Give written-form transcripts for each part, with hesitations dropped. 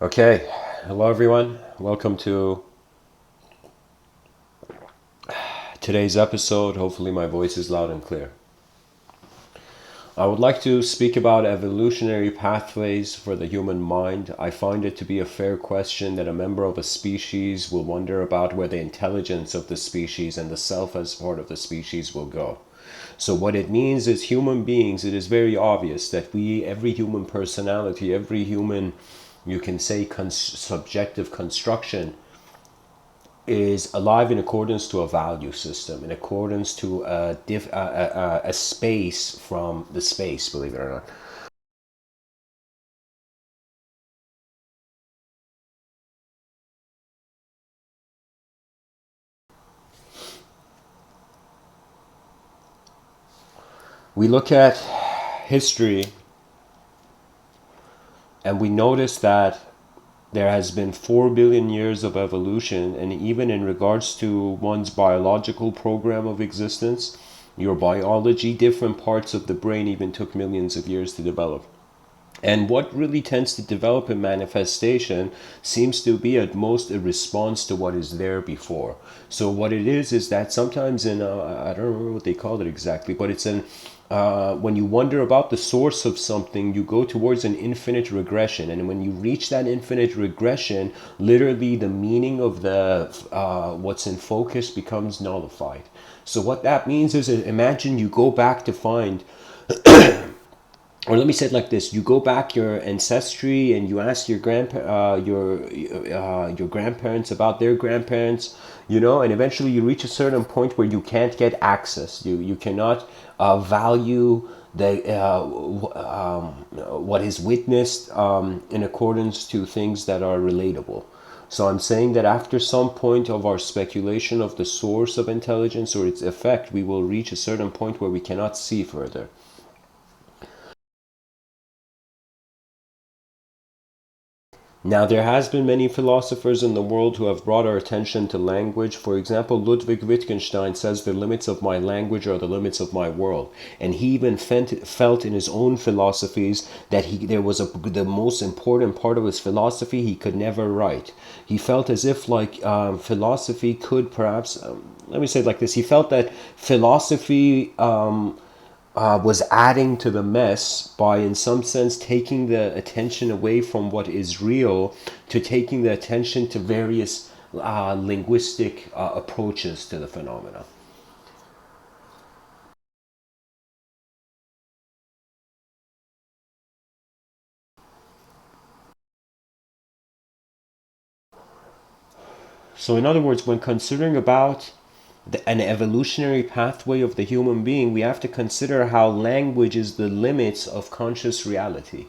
Okay, hello everyone. Welcome to today's episode. Hopefully, my voice is loud and clear. I would like to speak about evolutionary pathways for the human mind. I find it to be a fair question that a member of a species will wonder about where the intelligence of the species and the self as part of the species will go. So, what it means is human beings, it is very obvious that every human personality, every human, you can say, subjective construction is alive in accordance to a value system, in accordance to a space from the space, believe it or not. We look at history and we notice that there has been 4 billion years of evolution, and even in regards to one's biological program of existence, your biology, different parts of the brain even took millions of years to develop. And what really tends to develop in manifestation seems to be at most a response to what is there before. So what it is that sometimes I don't remember what they call it exactly, but it's when you wonder about the source of something, you go towards an infinite regression, and when you reach that infinite regression, literally the meaning of the what's in focus becomes nullified. So what that means is, imagine you go back to find, or let me say it like this: you go back your ancestry and you ask your grandparents about their grandparents, and eventually you reach a certain point where you can't get access. You cannot value the what is witnessed in accordance to things that are relatable. So I'm saying that after some point of our speculation of the source of intelligence or its effect, we will reach a certain point where we cannot see further. Now, there has been many philosophers in the world who have brought our attention to language. For example, Ludwig Wittgenstein says the limits of my language are the limits of my world. And he even felt in his own philosophies that there was the most important part of his philosophy he could never write. He felt as if philosophy could perhaps, let me say it like this, he felt that philosophy was adding to the mess by, in some sense, taking the attention away from what is real to taking the attention to various linguistic approaches to the phenomena. So, in other words, when considering about an evolutionary pathway of the human being, we have to consider how language is the limits of conscious reality.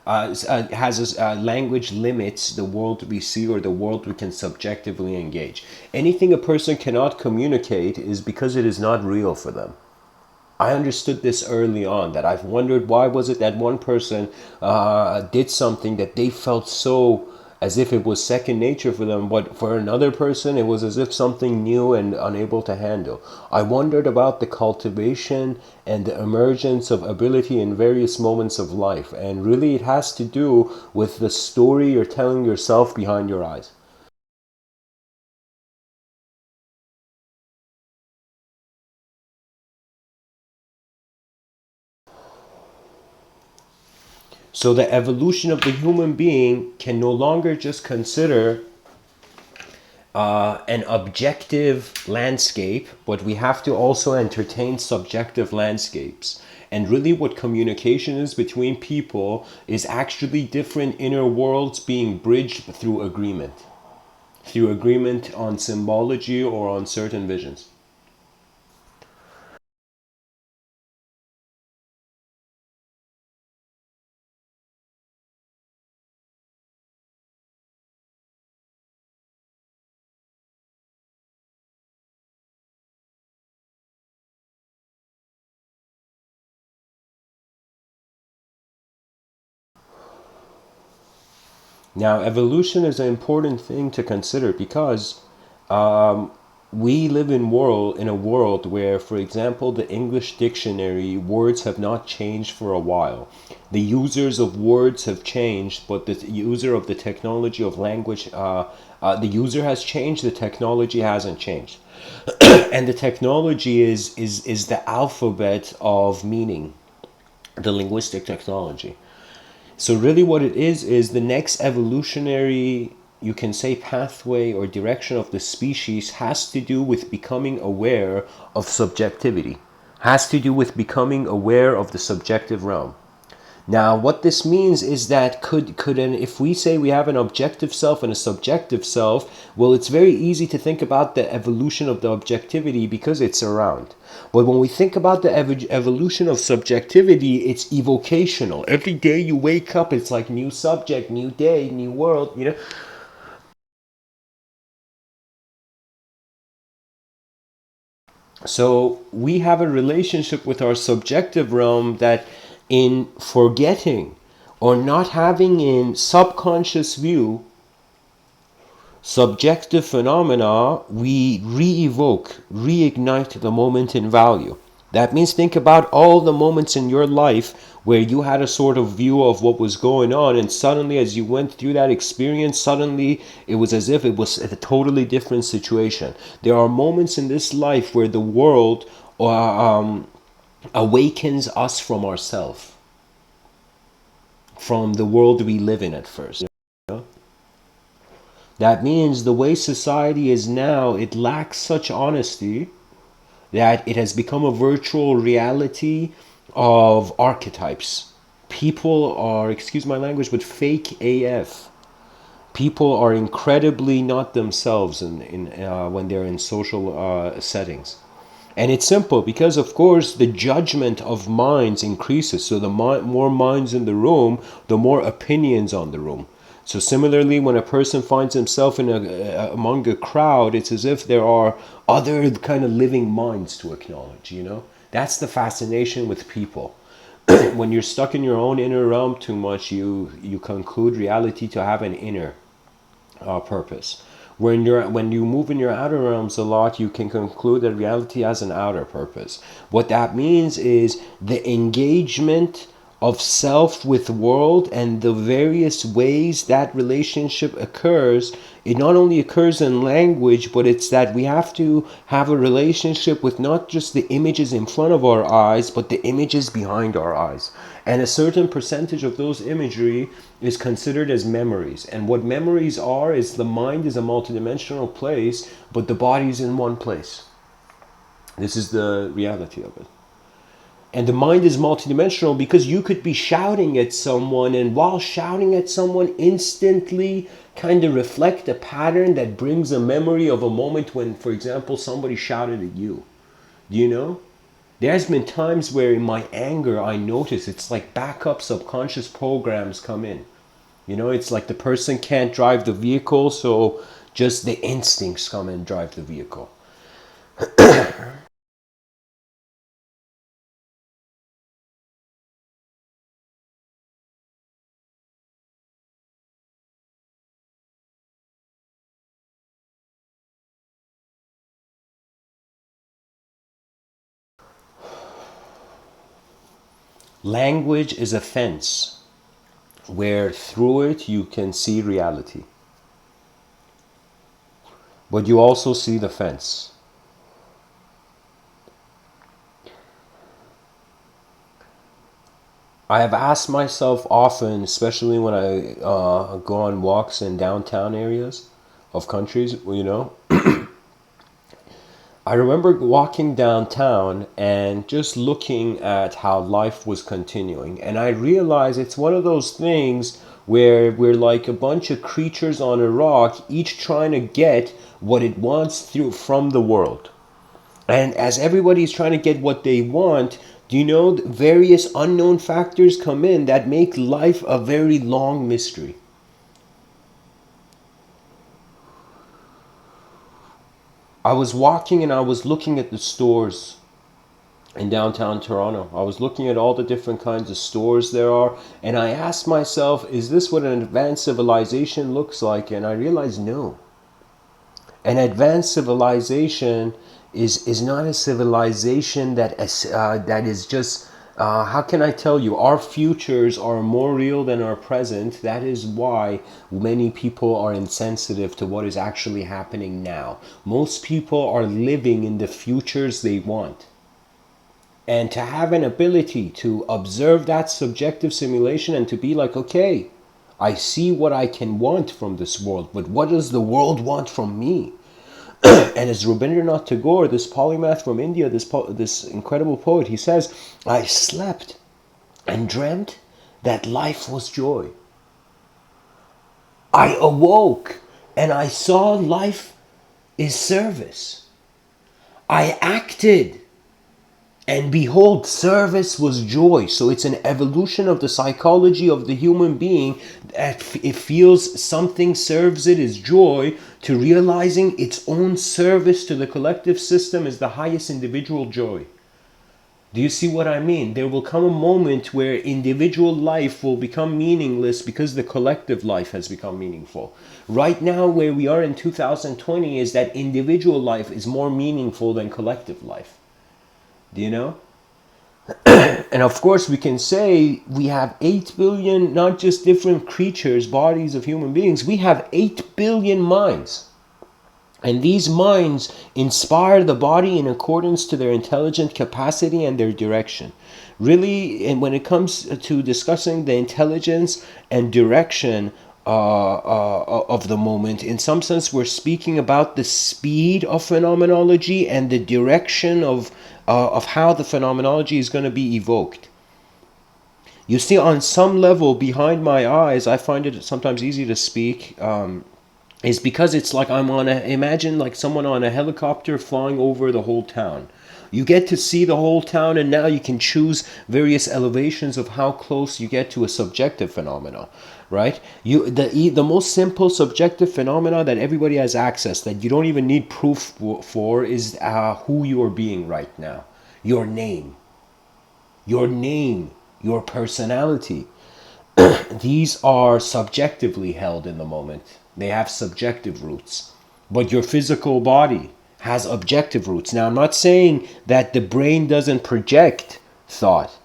Language limits the world we see or the world we can subjectively engage. Anything a person cannot communicate is because it is not real for them. I understood this early on, that I've wondered why was it that one person did something that they felt so as if it was second nature for them, but for another person it was as if something new and unable to handle. I wondered about the cultivation and the emergence of ability in various moments of life, and really it has to do with the story you're telling yourself behind your eyes. So the evolution of the human being can no longer just consider an objective landscape, but we have to also entertain subjective landscapes. And really, what communication is between people is actually different inner worlds being bridged through agreement on symbology or on certain visions. Now, evolution is an important thing to consider because we live in a world where, for example, the English dictionary words have not changed for a while. The users of words have changed, but the user of the technology of language, the user has changed. The technology hasn't changed, and the technology is the alphabet of meaning, the linguistic technology. So really what it is the next evolutionary, you can say, pathway or direction of the species has to do with becoming aware of subjectivity, has to do with becoming aware of the subjective realm. Now, what this means is that if we say we have an objective self and a subjective self, well, it's very easy to think about the evolution of the objectivity because it's around. But when we think about the evolution of subjectivity, it's evocational. Every day you wake up, it's like new subject, new day, new world, you know. So we have a relationship with our subjective realm that, in forgetting or not having in subconscious view subjective phenomena, we re-evoke, reignite the moment in value. That means think about all the moments in your life where you had a sort of view of what was going on, and suddenly as you went through that experience, suddenly it was as if it was a totally different situation. There are moments in this life where the world awakens us from ourselves, from the world we live in at first. That means the way society is now, it lacks such honesty that it has become a virtual reality of archetypes. People are, excuse my language, but fake AF. People are incredibly not themselves when they're in social settings. And it's simple because, of course, the judgment of minds increases. So the more minds in the room, the more opinions on the room. So similarly, when a person finds himself among a crowd, it's as if there are other kind of living minds to acknowledge. That's the fascination with people. When you're stuck in your own inner realm too much, you conclude reality to have an inner purpose. When you move in your outer realms a lot, you can conclude that reality has an outer purpose. What that means is the engagement of self with world and the various ways that relationship occurs. It not only occurs in language, but it's that we have to have a relationship with not just the images in front of our eyes, but the images behind our eyes. And a certain percentage of those imagery is considered as memories. And what memories are is the mind is a multidimensional place, but the body is in one place. This is the reality of it. And the mind is multidimensional because you could be shouting at someone, and while shouting at someone, instantly kind of reflect a pattern that brings a memory of a moment when, for example, somebody shouted at you. Do you know? There's been times where in my anger I notice it's like backup subconscious programs come in. It's like the person can't drive the vehicle, so just the instincts come and drive the vehicle. Language is a fence where through it you can see reality. But you also see the fence. I have asked myself often, especially when I go on walks in downtown areas of countries, I remember walking downtown and just looking at how life was continuing. And I realized it's one of those things where we're like a bunch of creatures on a rock, each trying to get what it wants from the world. And as everybody's trying to get what they want, do you know various unknown factors come in that make life a very long mystery? I was walking and I was looking at the stores in downtown Toronto. I was looking at all the different kinds of stores there are, and I asked myself, is this what an advanced civilization looks like? And I realized no. An advanced civilization is not a civilization that is just how can I tell you, our futures are more real than our present. That is why many people are insensitive to what is actually happening now. Most people are living in the futures they want. And to have an ability to observe that subjective simulation and to be like, okay, I see what I can want from this world, but what does the world want from me? And as Rabindranath Tagore, this polymath from India, this incredible poet, he says, I slept and dreamt that life was joy. I awoke and I saw life is service. I acted and behold, service was joy. So it's an evolution of the psychology of the human being that it feels something serves it as joy, to realizing its own service to the collective system is the highest individual joy. Do you see what I mean? There will come a moment where individual life will become meaningless because the collective life has become meaningful. Right now, where we are in 2020 is that individual life is more meaningful than collective life. Do you know? And of course, we can say we have 8 billion, not just different creatures, bodies of human beings, we have 8 billion minds. And these minds inspire the body in accordance to their intelligent capacity and their direction. Really, and when it comes to discussing the intelligence and direction of the moment, in some sense, we're speaking about the speed of phenomenology and the direction of how the phenomenology is going to be evoked. You see, on some level, behind my eyes, I find it sometimes easy to speak. Is because it's like imagine like someone on a helicopter flying over the whole town. You get to see the whole town, and now you can choose various elevations of how close you get to a subjective phenomena, right? The most simple subjective phenomena that everybody has access, that you don't even need proof for, is who you are being right now. Your name, your name, your personality. These are subjectively held in the moment. They have subjective roots. But your physical body has objective roots. Now, I'm not saying that the brain doesn't project thought,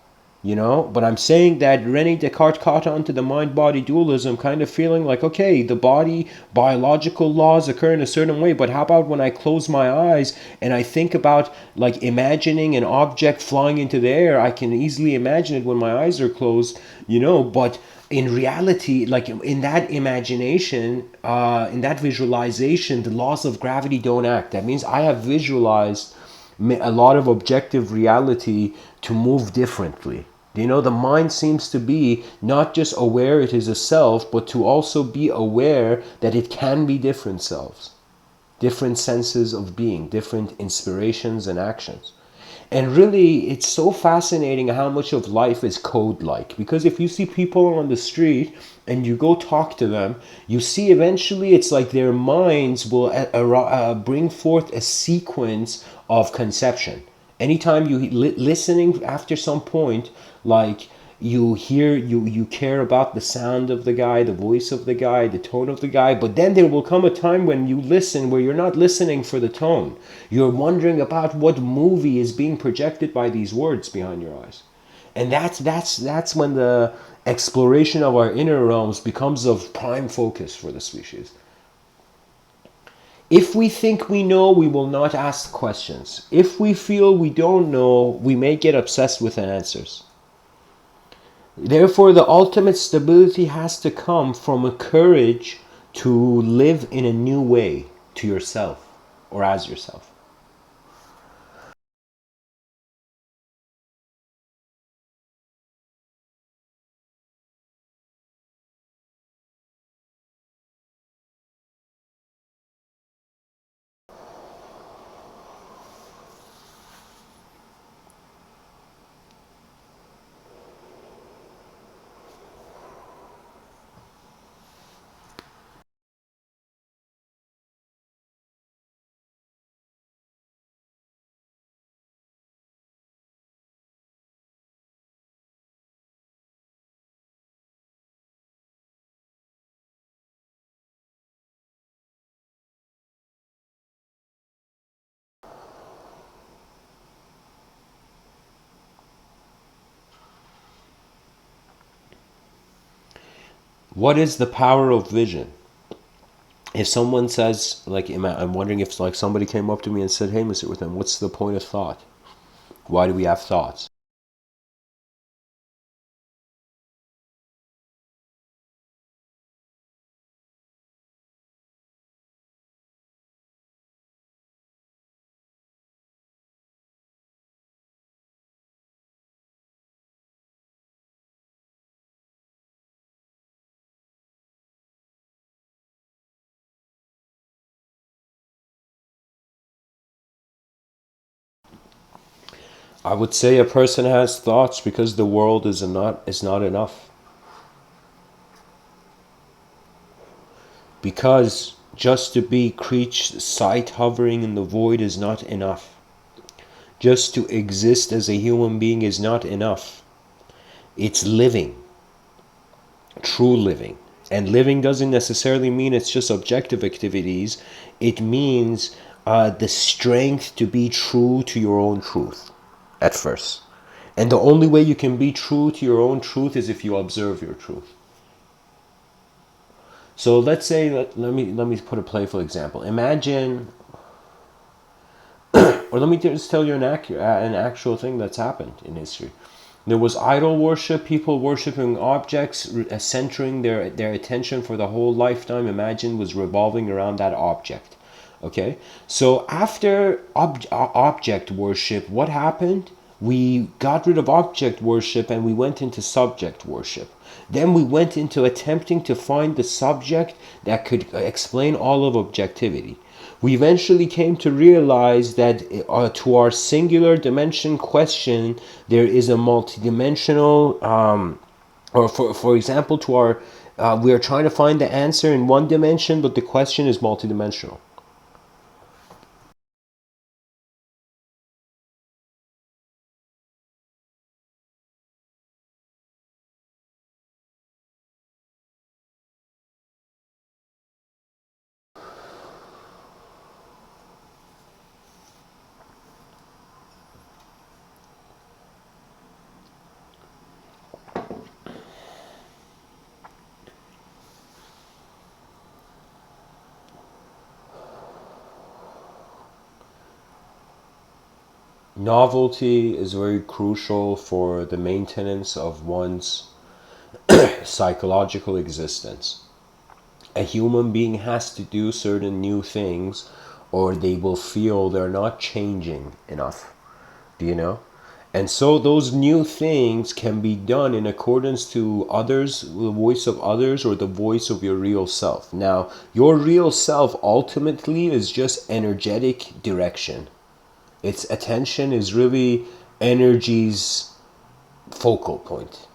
but I'm saying that Rene Descartes caught on to the mind-body dualism, kind of feeling like, okay, the body, biological laws occur in a certain way, but how about when I close my eyes and I think about like imagining an object flying into the air? I can easily imagine it when my eyes are closed, but in reality, like in that imagination, in that visualization, the laws of gravity don't act. That means I have visualized a lot of objective reality to move differently. The mind seems to be not just aware it is a self, but to also be aware that it can be different selves, different senses of being, different inspirations and actions. And really, it's so fascinating how much of life is code-like. Because if you see people on the street and you go talk to them, you see eventually it's like their minds will bring forth a sequence of conception. Anytime you listening after some point, like you care about the sound of the guy, the voice of the guy, the tone of the guy, but then there will come a time when you listen where you're not listening for the tone. You're wondering about what movie is being projected by these words behind your eyes. And that's when the exploration of our inner realms becomes of prime focus for the species. If we think we know, we will not ask questions. If we feel we don't know, we may get obsessed with answers. Therefore, the ultimate stability has to come from a courage to live in a new way to yourself or as yourself. What is the power of vision? If someone says, like, I'm wondering if like somebody came up to me and said, "Hey, Mr. Within, what's the point of thought? Why do we have thoughts?" I would say a person has thoughts because the world is not enough. Because just to be creature sight hovering in the void is not enough. Just to exist as a human being is not enough. It's living, true living. And living doesn't necessarily mean it's just objective activities. It means the strength to be true to your own truth at first. And the only way you can be true to your own truth is if you observe your truth. So let's say, let me put a playful example. Imagine, or let me just tell you an actual thing that's happened in history. There was idol worship, people worshiping objects, centering their attention for the whole lifetime, imagine, was revolving around that object. Okay? So after object worship, what happened? We got rid of object worship and we went into subject worship. Then we went into attempting to find the subject that could explain all of objectivity. We eventually came to realize that to our singular dimension question, there is a multidimensional, or for example, to our, we are trying to find the answer in one dimension, but the question is multidimensional. Novelty is very crucial for the maintenance of one's psychological existence. A human being has to do certain new things or they will feel they're not changing enough. Do you know? And so those new things can be done in accordance to others, the voice of others, or the voice of your real self. Now, your real self ultimately is just energetic direction. Its attention is really energy's focal point.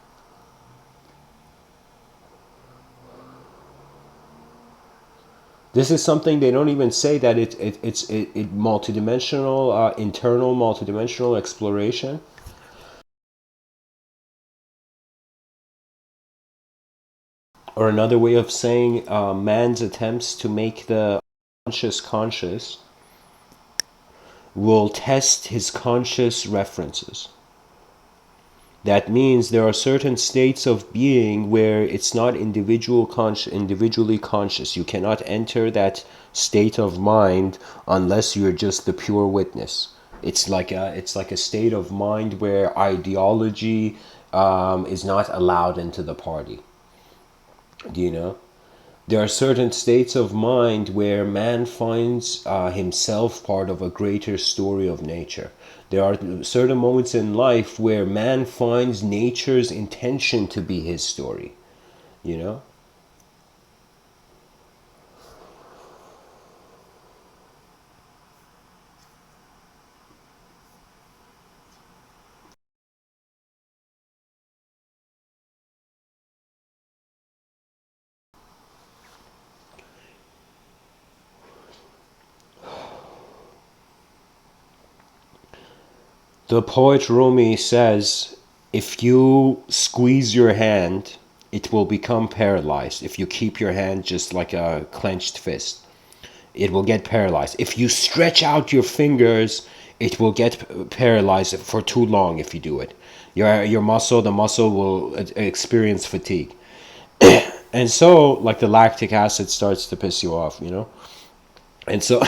This is something they don't even say, that it's multidimensional, internal multidimensional exploration. Or another way of saying, man's attempts to make the conscious will test his conscious references. That means there are certain states of being where it's not individually conscious. You cannot enter that state of mind unless you're just the pure witness. It's like a state of mind where ideology is not allowed into the party. Do you know? There are certain states of mind where man finds himself part of a greater story of nature. There are certain moments in life where man finds nature's intention to be his story. You know? The poet Rumi says, if you squeeze your hand, it will become paralyzed. If you keep your hand just like a clenched fist, it will get paralyzed. If you stretch out your fingers, it will get paralyzed for too long if you do it. The muscle will experience fatigue. And so, like, the lactic acid starts to piss you off, you know? And so,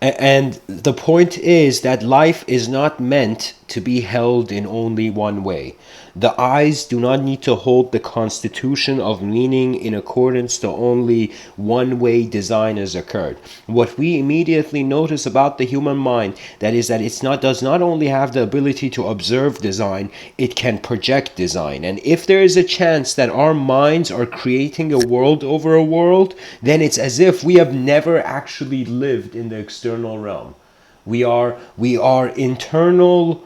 and the point is that life is not meant to be held in only one way. The eyes do not need to hold the constitution of meaning in accordance to only one way design has occurred. What we immediately notice about the human mind, that is that it's not does not only have the ability to observe design, it can project design. And if there is a chance that our minds are creating a world over a world, then it's as if we have never actually lived in the external realm. We are internal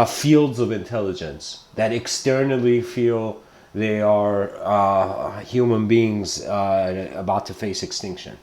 fields of intelligence that externally feel they are human beings about to face extinction.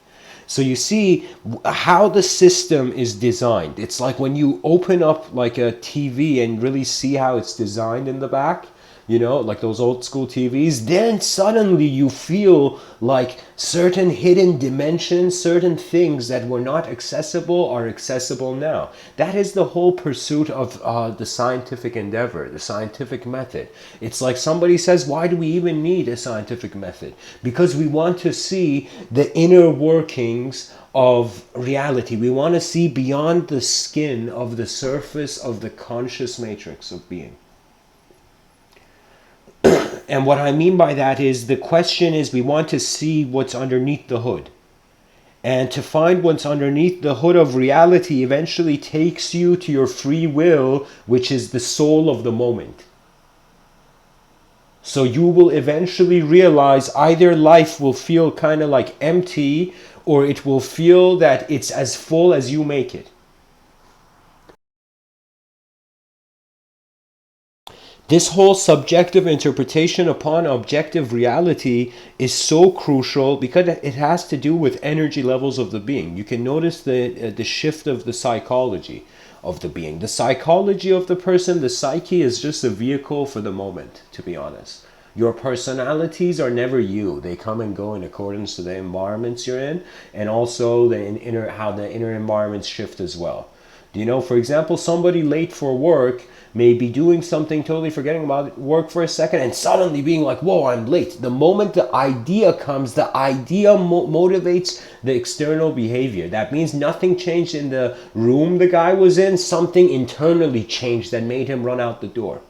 So you see how the system is designed. It's like when you open up like a TV and really see how it's designed in the back, you know, like those old school TVs, then suddenly you feel like certain hidden dimensions, certain things that were not accessible are accessible now. That is the whole pursuit of the scientific endeavor, the scientific method. It's like somebody says, why do we even need a scientific method? Because we want to see the inner workings of reality. We want to see beyond the skin of the surface of the conscious matrix of being. And what I mean by that is the question is we want to see what's underneath the hood. And to find what's underneath the hood of reality eventually takes you to your free will, which is the soul of the moment. So you will eventually realize either life will feel kind of like empty, or it will feel that it's as full as you make it. This whole subjective interpretation upon objective reality is so crucial because it has to do with energy levels of the being. You can notice the shift of the psychology of the being. The psychology of the person, the psyche, is just a vehicle for the moment, to be honest. Your personalities are never you. They come and go in accordance to the environments you're in, and also how the inner environments shift as well. Do you know, for example, somebody late for work may be doing something, totally forgetting about work for a second, and suddenly being like, whoa, I'm late. The moment the idea comes, the idea motivates the external behavior. That means nothing changed in the room the guy was in, something internally changed that made him run out the door.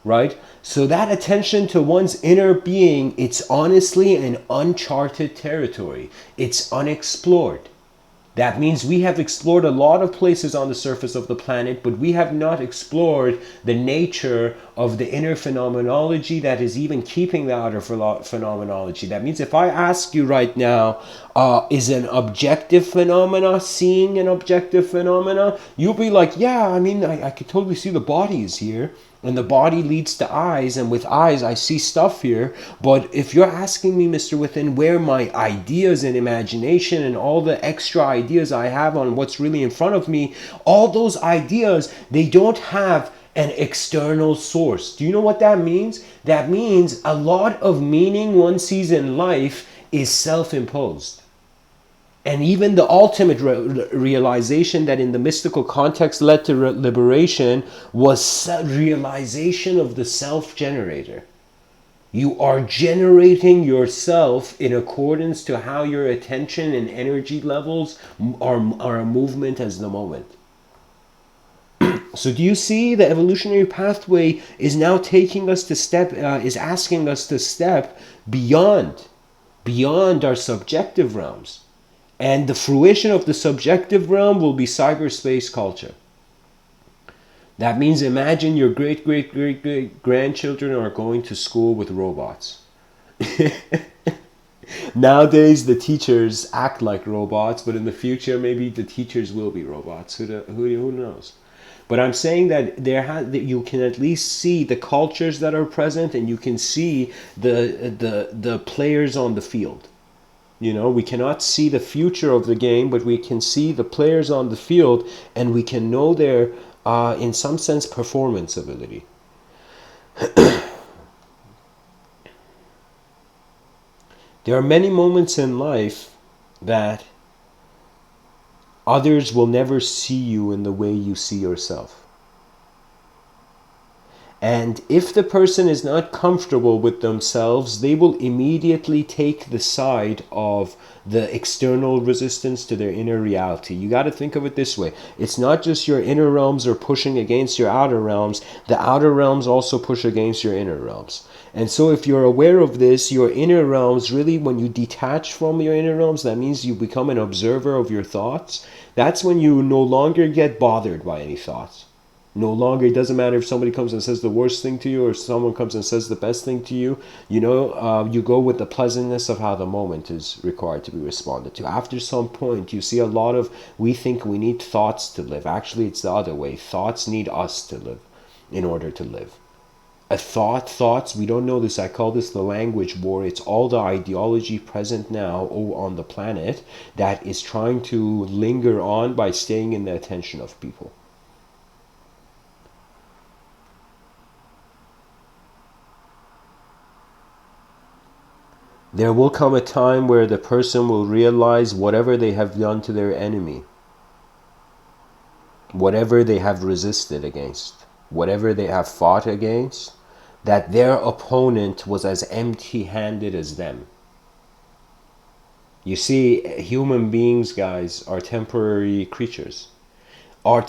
Right? So that attention to one's inner being, it's honestly an uncharted territory. It's unexplored. That means we have explored a lot of places on the surface of the planet, but we have not explored the nature of the inner phenomenology that is even keeping the outer phenomenology. That means if I ask you right now, is an objective phenomena seeing an objective phenomena? You'll be like, yeah, I mean, I could totally see the body is here. And the body leads to eyes, and with eyes I see stuff here. But if you're asking me, Mr. Within, where my ideas and imagination and all the extra ideas I have on what's really in front of me, all those ideas, they don't have an external source. Do you know what that means? That means a lot of meaning one sees in life is self-imposed. And even the ultimate realization that in the mystical context led to liberation was realization of the self-generator. You are generating yourself in accordance to how your attention and energy levels are a movement as the moment. So do you see the evolutionary pathway is now taking us to is asking us to step beyond our subjective realms. And the fruition of the subjective realm will be cyberspace culture. That means imagine your great, great, great, great grandchildren are going to school with robots. Nowadays, the teachers act like robots, but in the future, maybe the teachers will be robots. Who knows? But I'm saying that you can at least see the cultures that are present, and you can see the players on the field. You know, we cannot see the future of the game, but we can see the players on the field, and we can know their, in some sense, performance ability. There are many moments in life that others will never see you in the way you see yourself. And if the person is not comfortable with themselves, they will immediately take the side of the external resistance to their inner reality. You got to think of it this way. It's not just your inner realms are pushing against your outer realms. The outer realms also push against your inner realms. And so if you're aware of this, your inner realms, really when you detach from your inner realms, that means you become an observer of your thoughts. That's when you no longer get bothered by any thoughts. No longer, it doesn't matter if somebody comes and says the worst thing to you or someone comes and says the best thing to you. You go with the pleasantness of how the moment is required to be responded to. After some point, you see a lot of, we think we need thoughts to live. Actually, it's the other way. Thoughts need us to live in order to live. Thoughts, we don't know this. I call this the language war. It's all the ideology present now on the planet that is trying to linger on by staying in the attention of people. There will come a time where the person will realize whatever they have done to their enemy, whatever they have resisted against, whatever they have fought against, that their opponent was as empty-handed as them. You see, human beings, guys, are temporary creatures. Our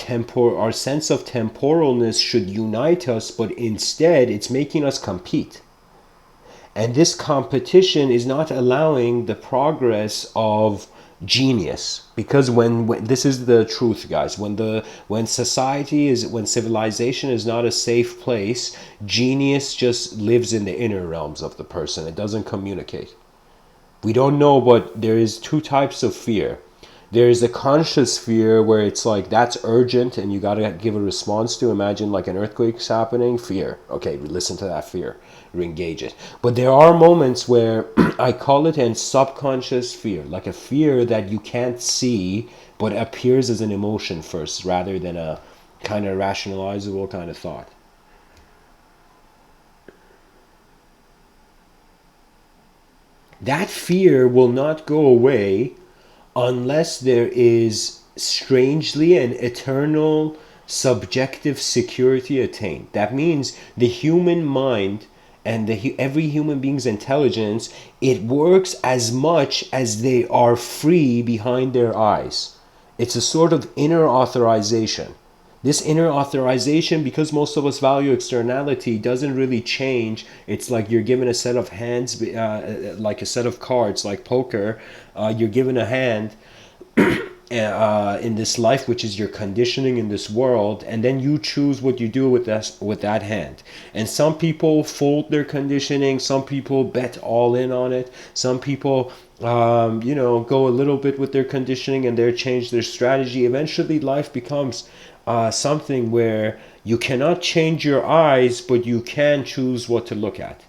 sense of temporalness should unite us, but instead it's making us compete. And this competition is not allowing the progress of genius, because when this is the truth, guys, when civilization is not a safe place, genius just lives in the inner realms of the person. It doesn't communicate. We don't know, but there is two types of fear. There is a conscious fear where it's like that's urgent and you got to give a response to. Imagine like an earthquake's happening, fear. Okay, listen to that fear, re-engage it. But there are moments where I call it a subconscious fear, like a fear that you can't see but appears as an emotion first rather than a kind of rationalizable kind of thought. That fear will not go away unless there is strangely an eternal subjective security attained. That means the human mind and every human being's intelligence, it works as much as they are free behind their eyes. It's a sort of inner authorization. This inner authorization, because most of us value externality, doesn't really change. It's like you're given a set of hands, like a set of cards, like poker. You're given a hand in this life, which is your conditioning in this world, and then you choose what you do with that hand. And some people fold their conditioning, some people bet all in on it, some people go a little bit with their conditioning and they change their strategy. Eventually life becomes something where you cannot change your eyes, but you can choose what to look at.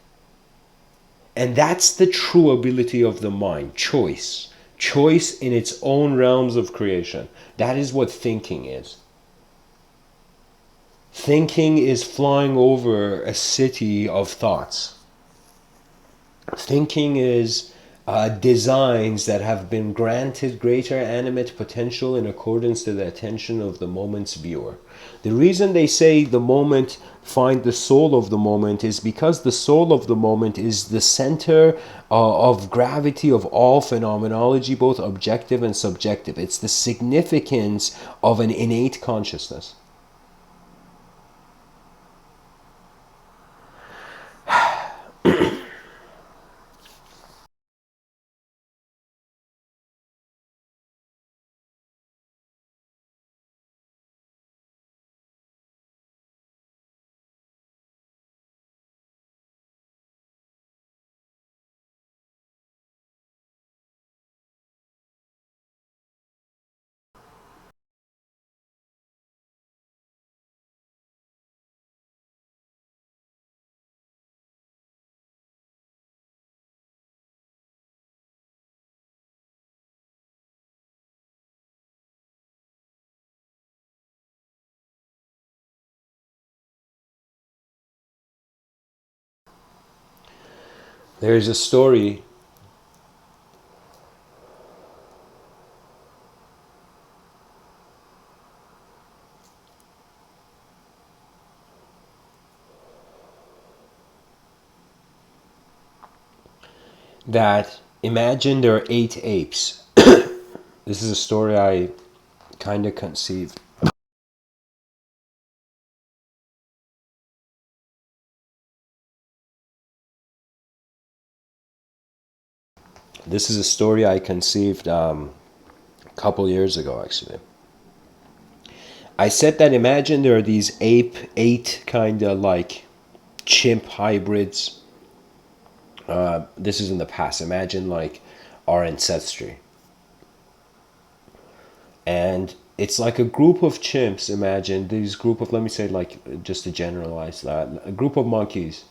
And that's the true ability of the mind, choice. Choice in its own realms of creation. That is what thinking is. Thinking is flying over a city of thoughts. Thinking is designs that have been granted greater animate potential in accordance to the attention of the moment's viewer. The reason they say the moment find the soul of the moment is because the soul of the moment is the center of gravity of all phenomenology, both objective and subjective. It's the significance of an innate consciousness. There's a story. that imagine there are 8 apes. This is a story I kind of conceived. This is a story I conceived a couple years ago, actually. I said that imagine there are these eight kind of like chimp hybrids. This is in the past. Imagine like our ancestry. And it's like a group of chimps. Imagine these group of, let me say, like, just to generalize that, a group of monkeys.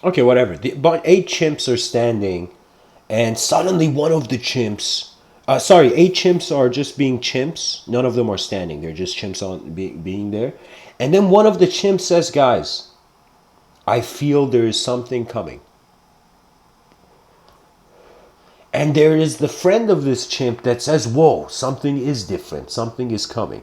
Okay, whatever. But 8 chimps are standing, and suddenly one of the chimps, sorry, 8 chimps are just being chimps. None of them are standing. They're just chimps on being there. And then one of the chimps says, guys, I feel there is something coming. And there is the friend of this chimp that says, whoa, something is different. Something is coming.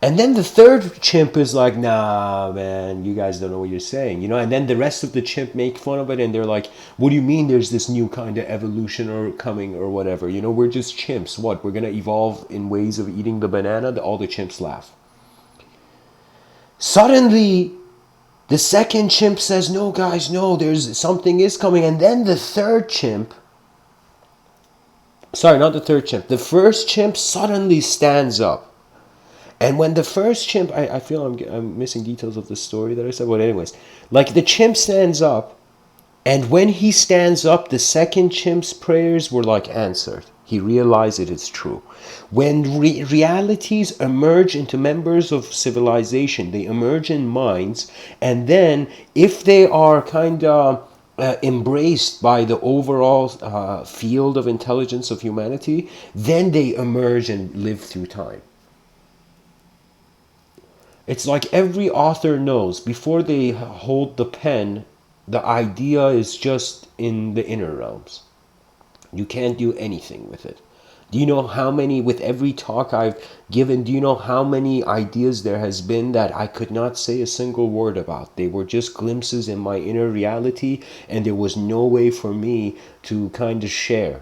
And then the third chimp is like, nah, man, you guys don't know what you're saying, you know? And then the rest of the chimp make fun of it, and they're like, what do you mean there's this new kind of evolution or coming or whatever? You know, we're just chimps. What? We're going to evolve in ways of eating the banana? All the chimps laugh. Suddenly, the second chimp says, no, guys, no, there's something is coming. And then the third chimp, sorry, not the third chimp, the first chimp suddenly stands up. And when the first chimp, I feel I'm missing details of the story that I said, but anyways, like the chimp stands up, and when he stands up, the second chimp's prayers were like answered. He realized it is true. When realities emerge into members of civilization, they emerge in minds, and then if they are kind of embraced by the overall field of intelligence of humanity, then they emerge and live through time. It's like every author knows before they hold the pen, the idea is just in the inner realms. You can't do anything with it. Do you know how many, with every talk I've given, do you know how many ideas there has been that I could not say a single word about? They were just glimpses in my inner reality, and there was no way for me to kind of share.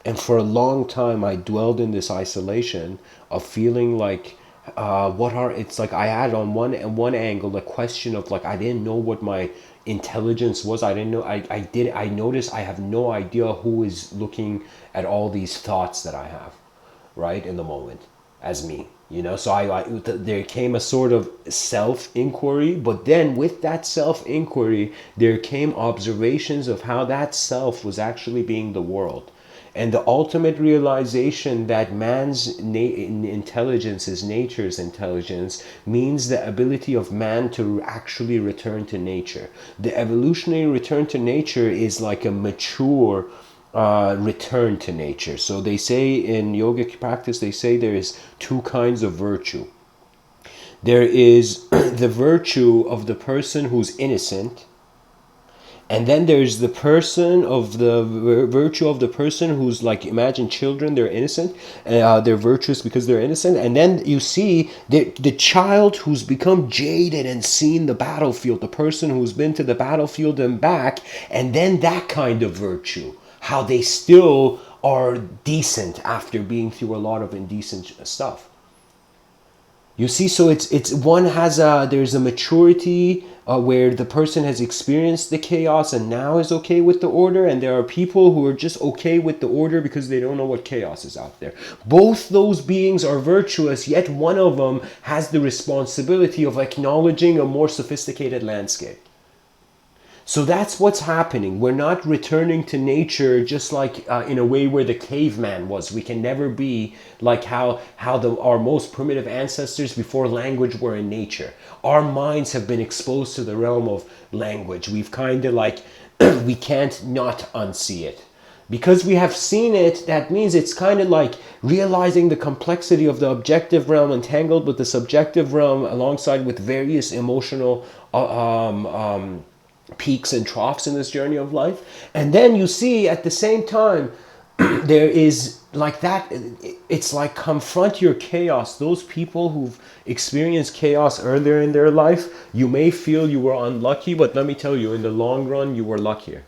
And for a long time, I dwelled in this isolation of feeling like, it's like I had on one angle the question of like I didn't know what my intelligence was. I didn't know. I noticed I have no idea who is looking at all these thoughts that I have, right, in the moment, as me. You know, so there came a sort of self-inquiry, but then with that self-inquiry, there came observations of how that self was actually being the world. And the ultimate realization that man's intelligence is nature's intelligence means the ability of man to actually return to nature. The evolutionary return to nature is like a mature return to nature. So they say in yogic practice, they say there is 2 kinds of virtue. There is the virtue of the person who's innocent, and then there's the person of the virtue of the person who's like, imagine children, they're innocent, they're virtuous because they're innocent. And then you see the child who's become jaded and seen the battlefield, the person who's been to the battlefield and back, and then that kind of virtue, how they still are decent after being through a lot of indecent stuff. You see, so it's one has there's a maturity where the person has experienced the chaos and now is okay with the order, and there are people who are just okay with the order because they don't know what chaos is out there. Both those beings are virtuous, yet one of them has the responsibility of acknowledging a more sophisticated landscape. So that's what's happening. We're not returning to nature just like in a way where the caveman was. We can never be like how our most primitive ancestors before language were in nature. Our minds have been exposed to the realm of language. We've kind of like, we can't not unsee it. Because we have seen it, that means it's kind of like realizing the complexity of the objective realm entangled with the subjective realm alongside with various emotional peaks and troughs in this journey of life. And then you see at the same time there is like that. It's like confront your chaos. Those people who've experienced chaos earlier in their life, you may feel you were unlucky, but let me tell you, in the long run, you were luckier.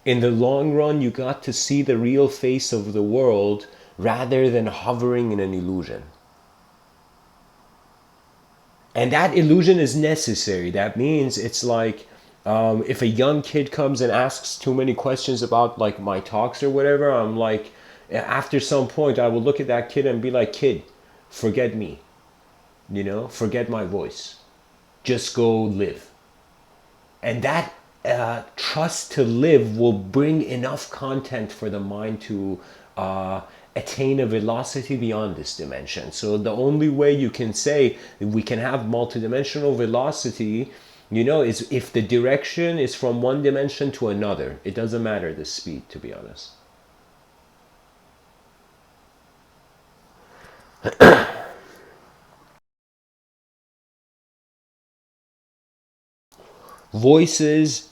In the long run, you got to see the real face of the world rather than hovering in an illusion. And that illusion is necessary. That means it's like, if a young kid comes and asks too many questions about like my talks or whatever, I'm like, after some point, I will look at that kid and be like, kid, forget me, forget my voice, just go live. And that trust to live will bring enough content for the mind to attain a velocity beyond this dimension. So the only way you can say we can have multidimensional velocity, is if the direction is from one dimension to another. It doesn't matter the speed, to be honest. Voices,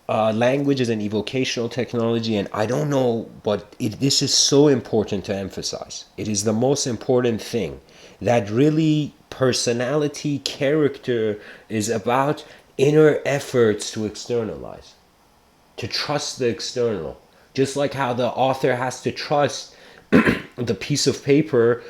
language is an evocational technology, and I don't know, but this is so important to emphasize. It is the most important thing, that really personality, character is about inner efforts to externalize, to trust the external. Just like how the author has to trust the piece of paper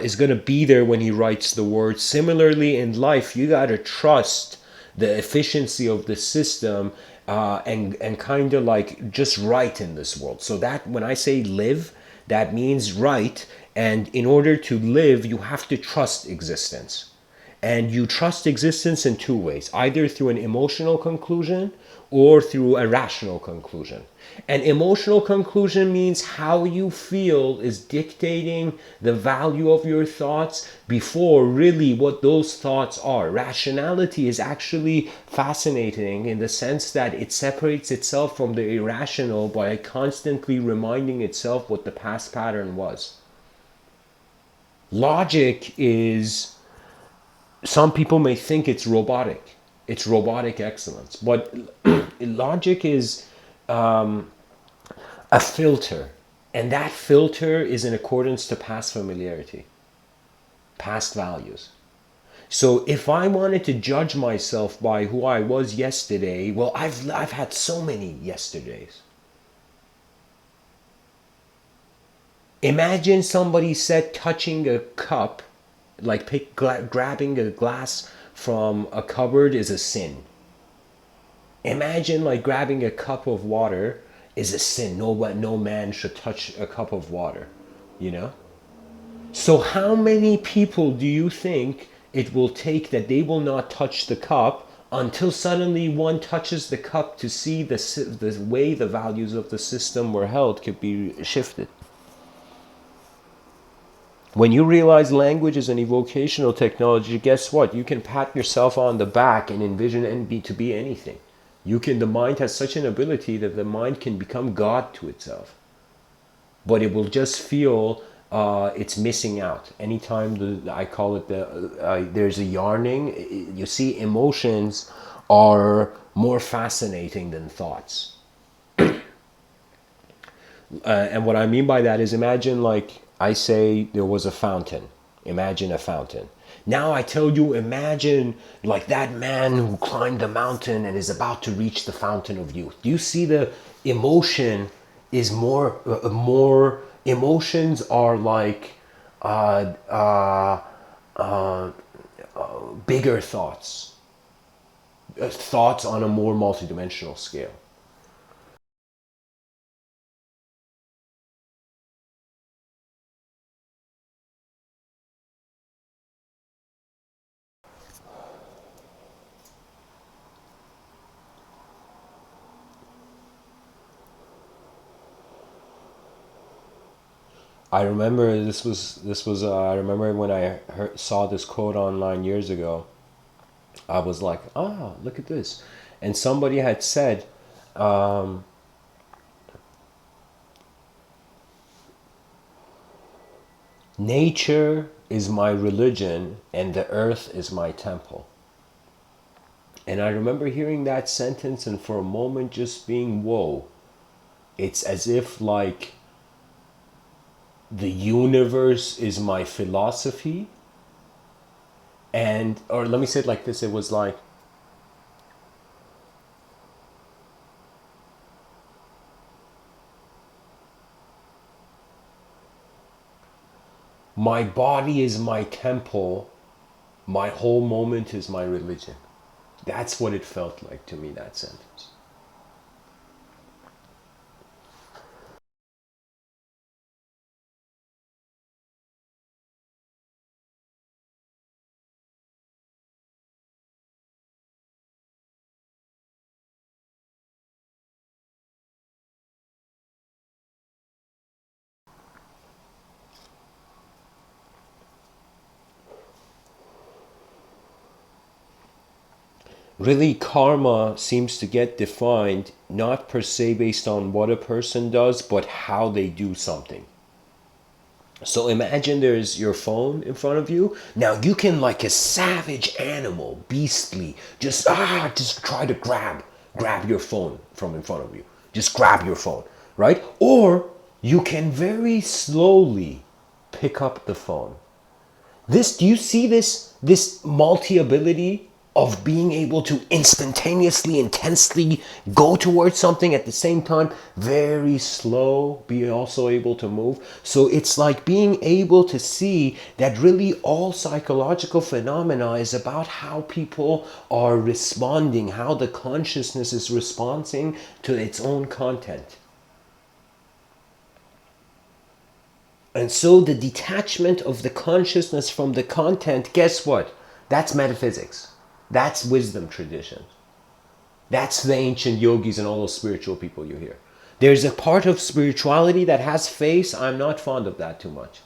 is going to be there when he writes the words. Similarly, in life, you got to trust the efficiency of the system, and kind of like just write in this world. So that when I say live, that means write. And in order to live, you have to trust existence. And you trust existence in two ways, either through an emotional conclusion or through a rational conclusion. An emotional conclusion means how you feel is dictating the value of your thoughts before really what those thoughts are. Rationality is actually fascinating in the sense that it separates itself from the irrational by constantly reminding itself what the past pattern was. Logic is, some people may think it's robotic. It's robotic excellence. But logic is a filter. And that filter is in accordance to past familiarity, past values. So if I wanted to judge myself by who I was yesterday, well, I've had so many yesterdays. Imagine somebody said touching a cup, like grabbing a glass from a cupboard is a sin. Imagine like grabbing a cup of water is a sin. No man should touch a cup of water, you know? So how many people do you think it will take that they will not touch the cup until suddenly one touches the cup to see the way the values of the system were held could be shifted? When you realize language is an evocational technology, guess what? You can pat yourself on the back and envision to be anything. The mind has such an ability that the mind can become God to itself. But it will just feel it's missing out. Anytime I call it there's a yarning, you see emotions are more fascinating than thoughts. And what I mean by that is, imagine like I say there was a fountain. Imagine a fountain. Now I tell you, imagine like that man who climbed the mountain and is about to reach the fountain of youth. Do you see the emotion is more emotions are like uh, uh, bigger thoughts, thoughts on a more multidimensional scale. I remember this was I remember when saw this quote online years ago. I was like, ah, look at this. And somebody had said, nature is my religion and the earth is my temple. And I remember hearing that sentence and for a moment just being, whoa. It's as if like the universe is my philosophy, and or let me say it like this, it was like my body is my temple, my whole moment is my religion. That's what it felt like to me, that sentence. Really, karma seems to get defined not per se based on what a person does, but how they do something. So imagine there's your phone in front of you. Now you can, like a savage animal, beastly, just try to grab your phone from in front of you. Just grab your phone, right? Or you can very slowly pick up the phone. This, do you see this multi ability of being able to instantaneously, intensely go towards something at the same time, very slow, be also able to move? So it's like being able to see that really all psychological phenomena is about how people are responding, how the consciousness is responding to its own content. And so the detachment of the consciousness from the content, guess what? That's metaphysics. That's wisdom tradition. That's the ancient yogis and all those spiritual people you hear. There's a part of spirituality that has face. I'm not fond of that too much.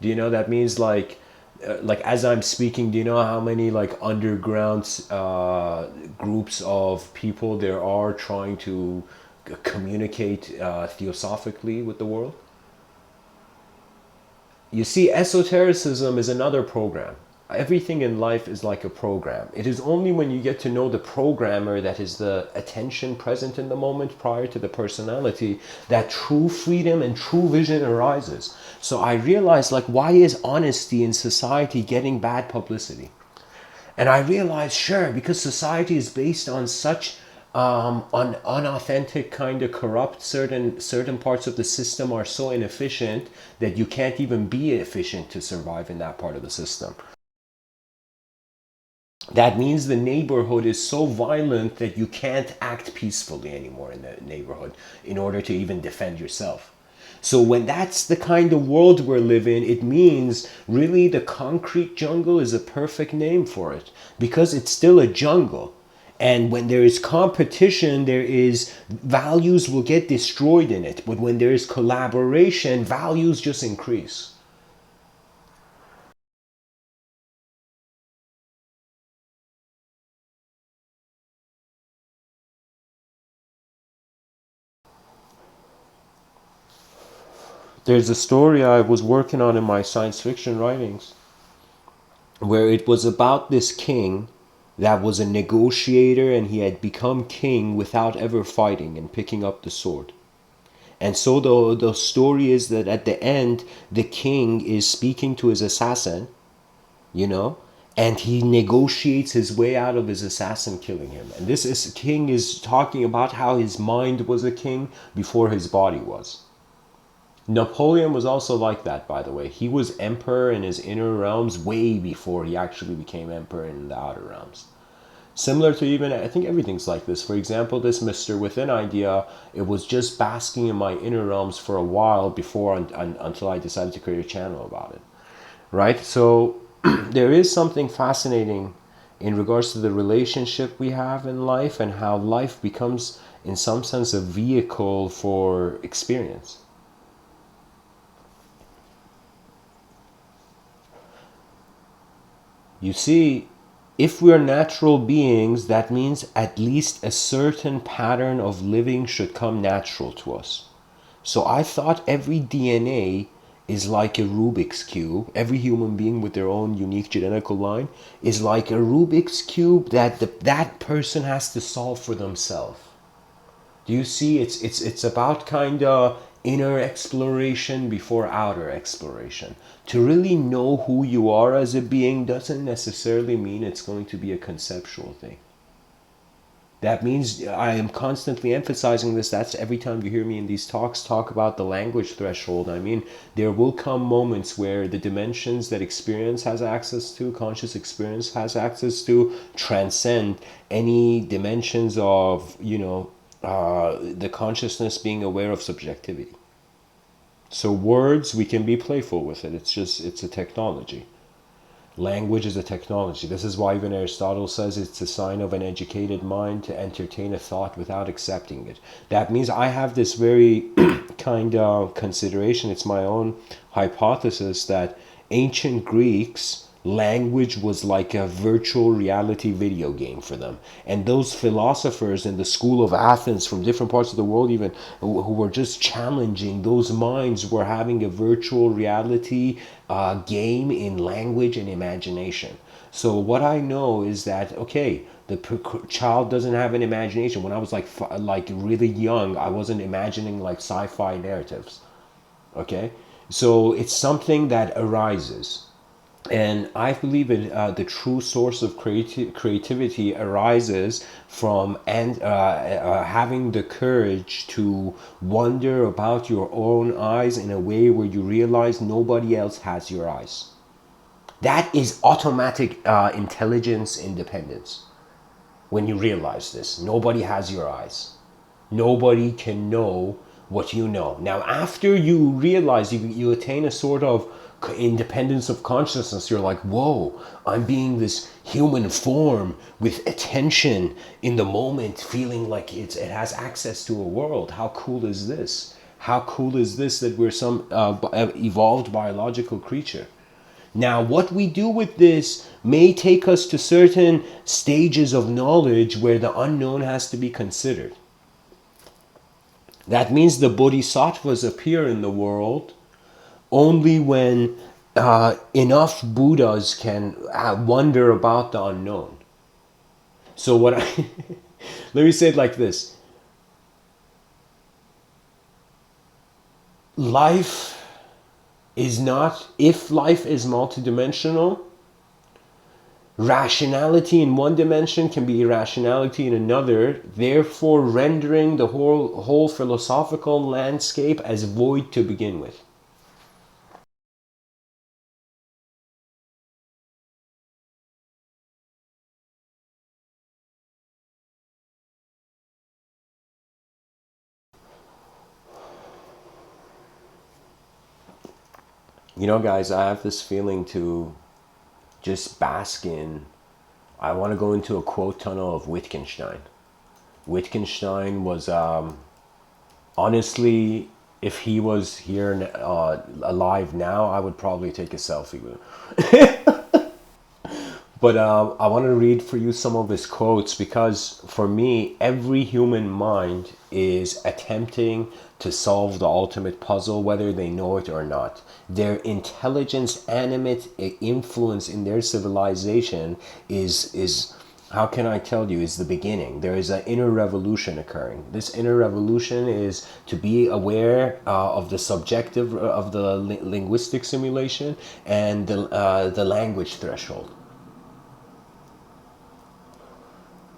Do you know that means like as I'm speaking, do you know how many like underground groups of people there are trying to communicate theosophically with the world? You see, esotericism is another program. Everything in life is like a program. It is only when you get to know the programmer, that is the attention present in the moment prior to the personality, that true freedom and true vision arises. So I realized, like, why is honesty in society getting bad publicity? And I realized, sure, because society is based on such unauthentic, kind of corrupt. Certain parts of the system are so inefficient that you can't even be efficient to survive in that part of the system. That means the neighborhood is so violent that you can't act peacefully anymore in the neighborhood in order to even defend yourself. So when that's the kind of world we're living, it means really the concrete jungle is a perfect name for it, because it's still a jungle. And when there is competition, there is values will get destroyed in it. But when there is collaboration, values just increase. There's a story I was working on in my science fiction writings where it was about this king that was a negotiator, and he had become king without ever fighting and picking up the sword. And so the story is that at the end, the king is speaking to his assassin, you know, and he negotiates his way out of his assassin killing him. And this is king is talking about how his mind was a king before his body was. Napoleon was also like that, by the way. He was emperor in his inner realms way before he actually became emperor in the outer realms. Similar to, even, I think everything's like this. For example, this Mr. Within idea, it was just basking in my inner realms for a while before until I decided to create a channel about it. Right? So there is something fascinating in regards to the relationship we have in life, and how life becomes, in some sense, a vehicle for experience. You see, if we're natural beings, that means at least a certain pattern of living should come natural to us. So I thought every DNA is like a Rubik's Cube. Every human being with their own unique genetical line is like a Rubik's Cube that that person has to solve for themselves. Do you see? It's about kind of inner exploration before outer exploration. To really know who you are as a being doesn't necessarily mean it's going to be a conceptual thing. That means I am constantly emphasizing this. That's every time you hear me in these talks talk about the language threshold. I mean, there will come moments where the dimensions that experience has access to, conscious experience has access to, transcend any dimensions of, the consciousness being aware of subjectivity. So words, we can be playful with it. It's a technology. Language is a technology. This is why even Aristotle says it's a sign of an educated mind to entertain a thought without accepting it. That means I have this very kind of consideration. It's my own hypothesis that ancient Greeks, language was like a virtual reality video game for them. And those philosophers in the school of Athens from different parts of the world, even who were just challenging, those minds were having a virtual reality game in language and imagination. So what I know is that, okay, the child doesn't have an imagination. When I was like really young, I wasn't imagining like sci-fi narratives. Okay, so it's something that arises. And I believe the true source of creativity arises from having the courage to wonder about your own eyes in a way where you realize nobody else has your eyes. That is automatic intelligence independence. When you realize this, nobody has your eyes. Nobody can know what you know. Now, after you realize you attain a sort of independence of consciousness, you're like, whoa, I'm being this human form with attention in the moment, feeling like it has access to a world. How cool is this? How cool is this that we're some evolved biological creature? Now, what we do with this may take us to certain stages of knowledge where the unknown has to be considered. That means the bodhisattvas appear in the world only when enough Buddhas can wonder about the unknown. So what I let me say it like this. Life is not, if life is multidimensional, rationality in one dimension can be irrationality in another, therefore rendering the whole philosophical landscape as void to begin with. You know, guys, I have this feeling to just bask in. I want to go into a quote tunnel of Wittgenstein. Wittgenstein was, honestly, if he was here alive now, I would probably take a selfie with him. But I want to read for you some of his quotes because for me, every human mind is attempting to solve the ultimate puzzle, whether they know it or not. Their intelligence, animate influence in their civilization is how can I tell you, is the beginning. There is an inner revolution occurring. This inner revolution is to be aware of the subjective, of the linguistic simulation and the language threshold.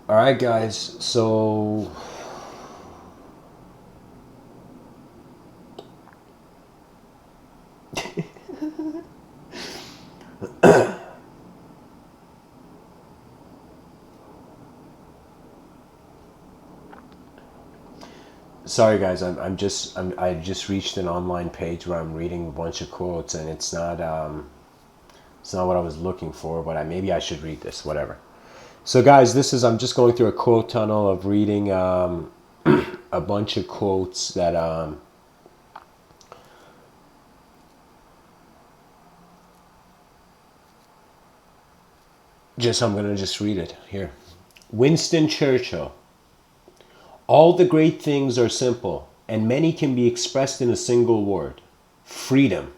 All right, guys. So sorry, guys. I just reached an online page where I'm reading a bunch of quotes, and it's not what I was looking for. But maybe I should read this. Whatever. So, guys, I'm just going through a quote tunnel of reading a bunch of quotes that I'm gonna just read it here. Winston Churchill. All the great things are simple, and many can be expressed in a single word: freedom,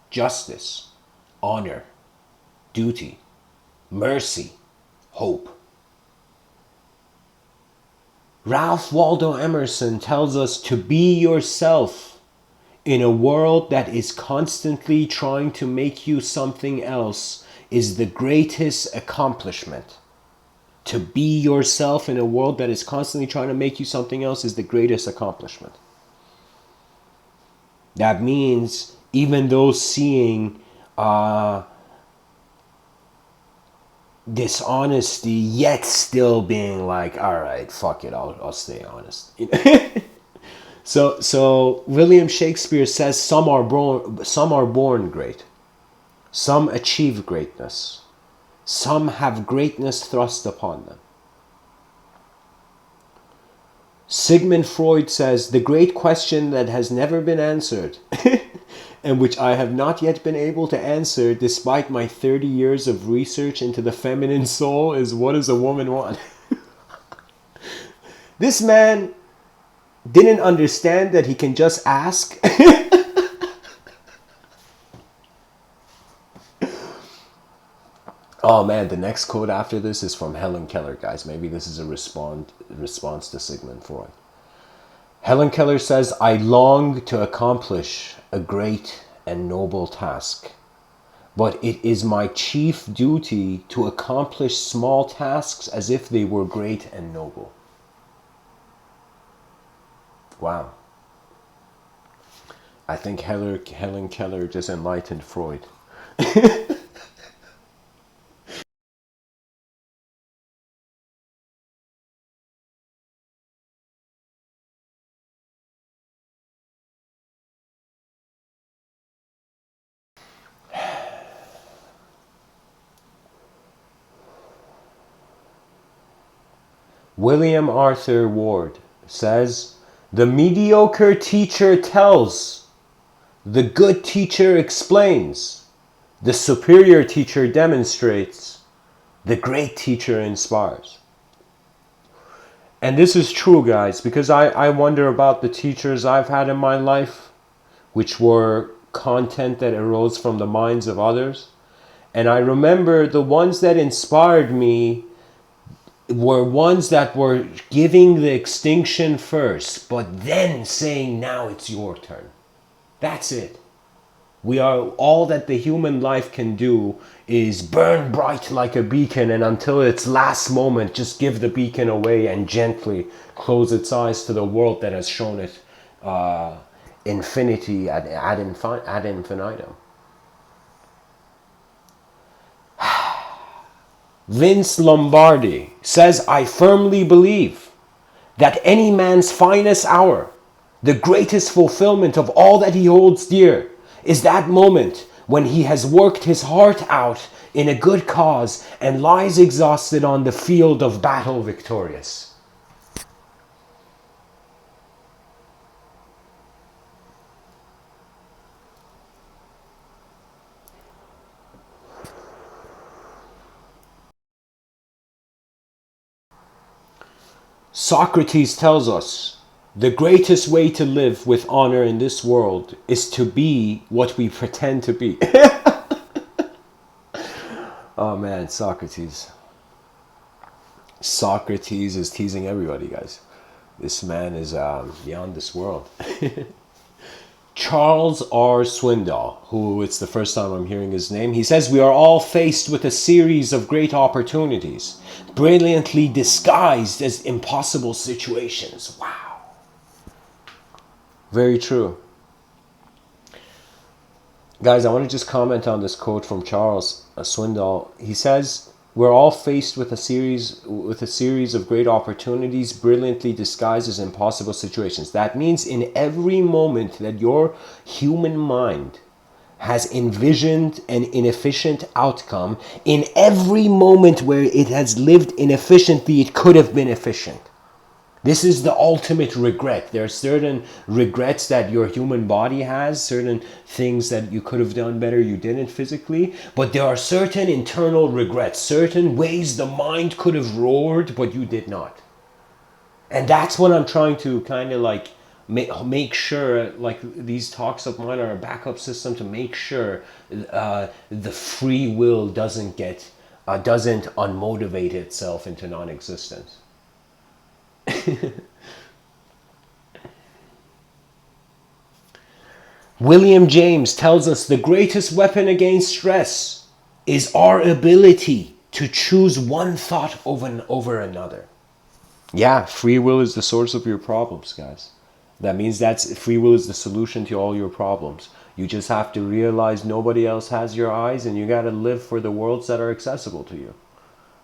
justice, honor, duty, mercy, hope. Ralph Waldo Emerson tells us to be yourself in a world that is constantly trying to make you something else is the greatest accomplishment. To be yourself in a world that is constantly trying to make you something else is the greatest accomplishment. That means even though seeing dishonesty, yet still being like, all right, fuck it, I'll stay honest. So William Shakespeare says some are born great, some achieve greatness, some have greatness thrust upon them. Sigmund Freud says the great question that has never been answered and which I have not yet been able to answer despite my 30 years of research into the feminine soul is, what does a woman want? This man didn't understand that he can just ask. Oh man, the next quote after this is from Helen Keller, guys. Maybe this is a response to Sigmund Freud. Helen Keller says, I long to accomplish a great and noble task, but it is my chief duty to accomplish small tasks as if they were great and noble. Wow. I think Helen Keller just enlightened Freud. William Arthur Ward says, the mediocre teacher tells, the good teacher explains, the superior teacher demonstrates, the great teacher inspires. And this is true, guys, because I wonder about the teachers I've had in my life, which were content that arose from the minds of others. And I remember the ones that inspired me were ones that were giving the extinction first, but then saying, now it's your turn. That's it. We are, all that the human life can do is burn bright like a beacon, and until its last moment, just give the beacon away and gently close its eyes to the world that has shown it infinity ad infinitum. Vince Lombardi says, I firmly believe that any man's finest hour, the greatest fulfillment of all that he holds dear, is that moment when he has worked his heart out in a good cause and lies exhausted on the field of battle victorious. Socrates tells us the greatest way to live with honor in this world is to be what we pretend to be. Oh man, Socrates. Socrates is teasing everybody, guys. This man is beyond this world. Charles R. Swindoll, who it's the first time I'm hearing his name, he says, we are all faced with a series of great opportunities, brilliantly disguised as impossible situations. Wow. Very true. Guys, I want to just comment on this quote from Charles Swindoll. He says, we're all faced with a series of great opportunities, brilliantly disguised as impossible situations. That means in every moment that your human mind has envisioned an inefficient outcome, in every moment where it has lived inefficiently, it could have been efficient. This is the ultimate regret. There are certain regrets that your human body has, certain things that you could have done better, you didn't physically, but there are certain internal regrets, certain ways the mind could have roared, but you did not. And that's what I'm trying to kind of like make sure, like these talks of mine are a backup system to make sure the free will doesn't unmotivate itself into non-existence. William James tells us the greatest weapon against stress is our ability to choose one thought over another. Yeah, free will is the source of your problems, guys. That means that's free will is the solution to all your problems. You just have to realize nobody else has your eyes, and you got to live for the worlds that are accessible to you.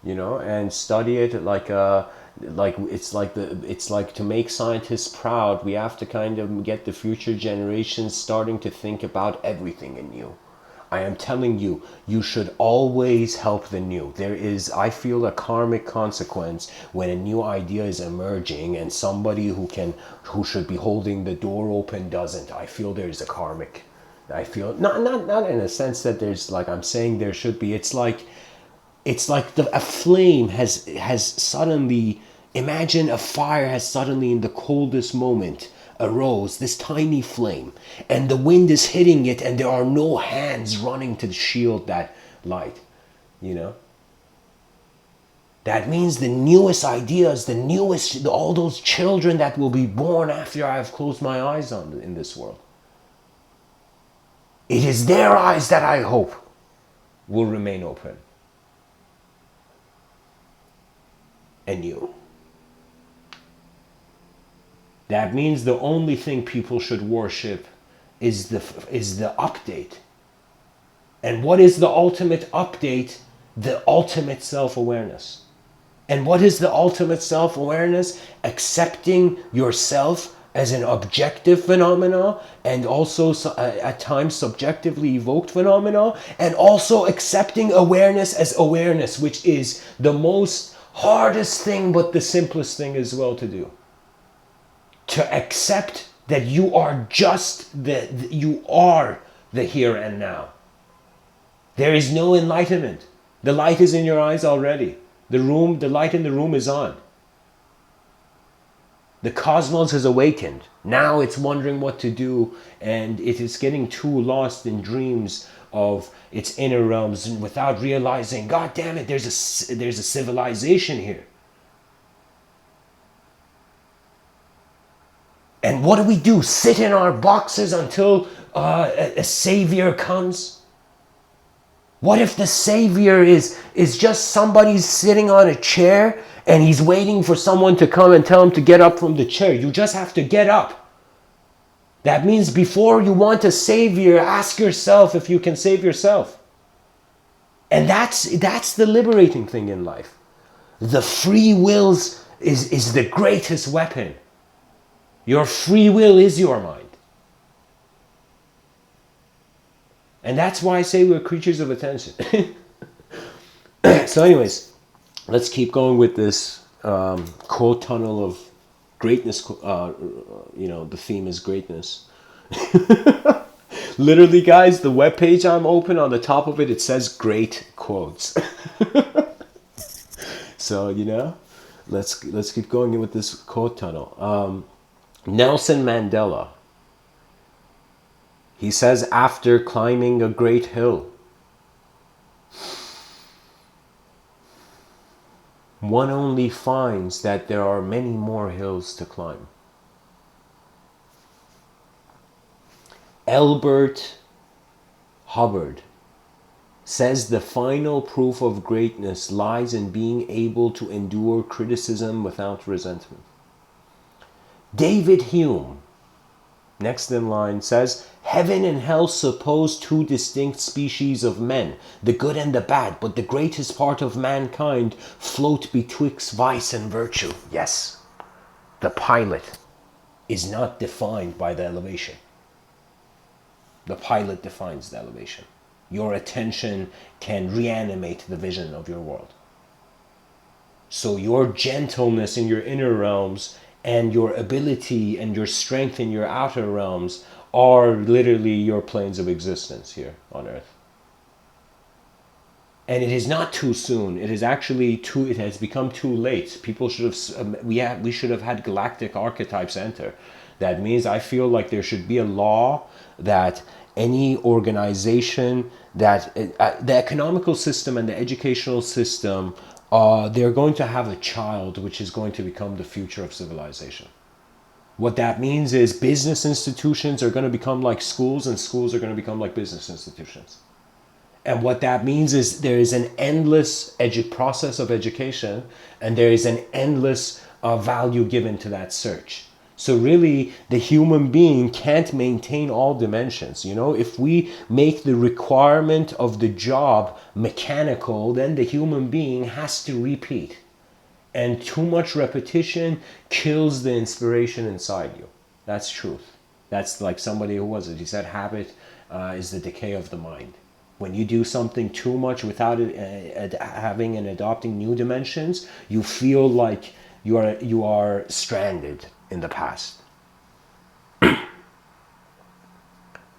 You know, and study it like it's like to make scientists proud. We have to kind of get the future generations starting to think about everything anew. I am telling you, you should always help the new. There is, I feel, a karmic consequence when a new idea is emerging and somebody who should be holding the door open doesn't. I feel there's a karmic. I feel not in a sense that there's, like, I'm saying there should be. It's like a flame has suddenly, imagine a fire has suddenly in the coldest moment arose, this tiny flame, and the wind is hitting it, and there are no hands running to shield that light, you know. That means the newest ideas, the newest, all those children that will be born after I've closed my eyes on in this world, it is their eyes that I hope will remain open. And you. That means the only thing people should worship is the update. And what is the ultimate update? The ultimate self-awareness. And what is the ultimate self-awareness? Accepting yourself as an objective phenomena, and also at times subjectively evoked phenomena, and also accepting awareness as awareness, which is the most hardest thing but the simplest thing as well to do. To accept that you are just you are the here and now. There is no enlightenment. The light is in your eyes already. The light in the room is on. The cosmos has awakened. Now it's wondering what to do, and it is getting too lost in dreams of its inner realms without realizing, God damn it, there's a civilization here. And what do? Sit in our boxes until a savior comes? What if the savior is just somebody sitting on a chair and he's waiting for someone to come and tell him to get up from the chair? You just have to get up. That means before you want a savior, ask yourself if you can save yourself. And that's the liberating thing in life. The free will is the greatest weapon. Your free will is your mind. And that's why I say we're creatures of attention. So anyways, let's keep going with this quote tunnel of greatness. The theme is greatness. Literally, guys, the webpage I'm open, on the top of it says great quotes. So, let's keep going with this quote tunnel. Nelson Mandela, he says, after climbing a great hill, one only finds that there are many more hills to climb. Albert Hubbard says the final proof of greatness lies in being able to endure criticism without resentment. David Hume, next in line, says, heaven and hell suppose two distinct species of men, the good and the bad, but the greatest part of mankind float betwixt vice and virtue. Yes, the pilot is not defined by the elevation. The pilot defines the elevation. Your attention can reanimate the vision of your world. So your gentleness in your inner realms and your ability and your strength in your outer realms are literally your planes of existence here on Earth. And it is not too soon. It is actually it has become too late. People should have, we should have had galactic archetypes enter. That means I feel like there should be a law that any organization, that the economical system and the educational system, they're going to have a child which is going to become the future of civilization. What that means is business institutions are going to become like schools, and schools are going to become like business institutions. And what that means is there is an endless process of education, and there is an endless value given to that search. So really, the human being can't maintain all dimensions. You know, if we make the requirement of the job mechanical, then the human being has to repeat. And too much repetition kills the inspiration inside you. That's truth. That's like somebody who was it. He said, habit is the decay of the mind. When you do something too much without it, having and adopting new dimensions, you feel like you are stranded in the past.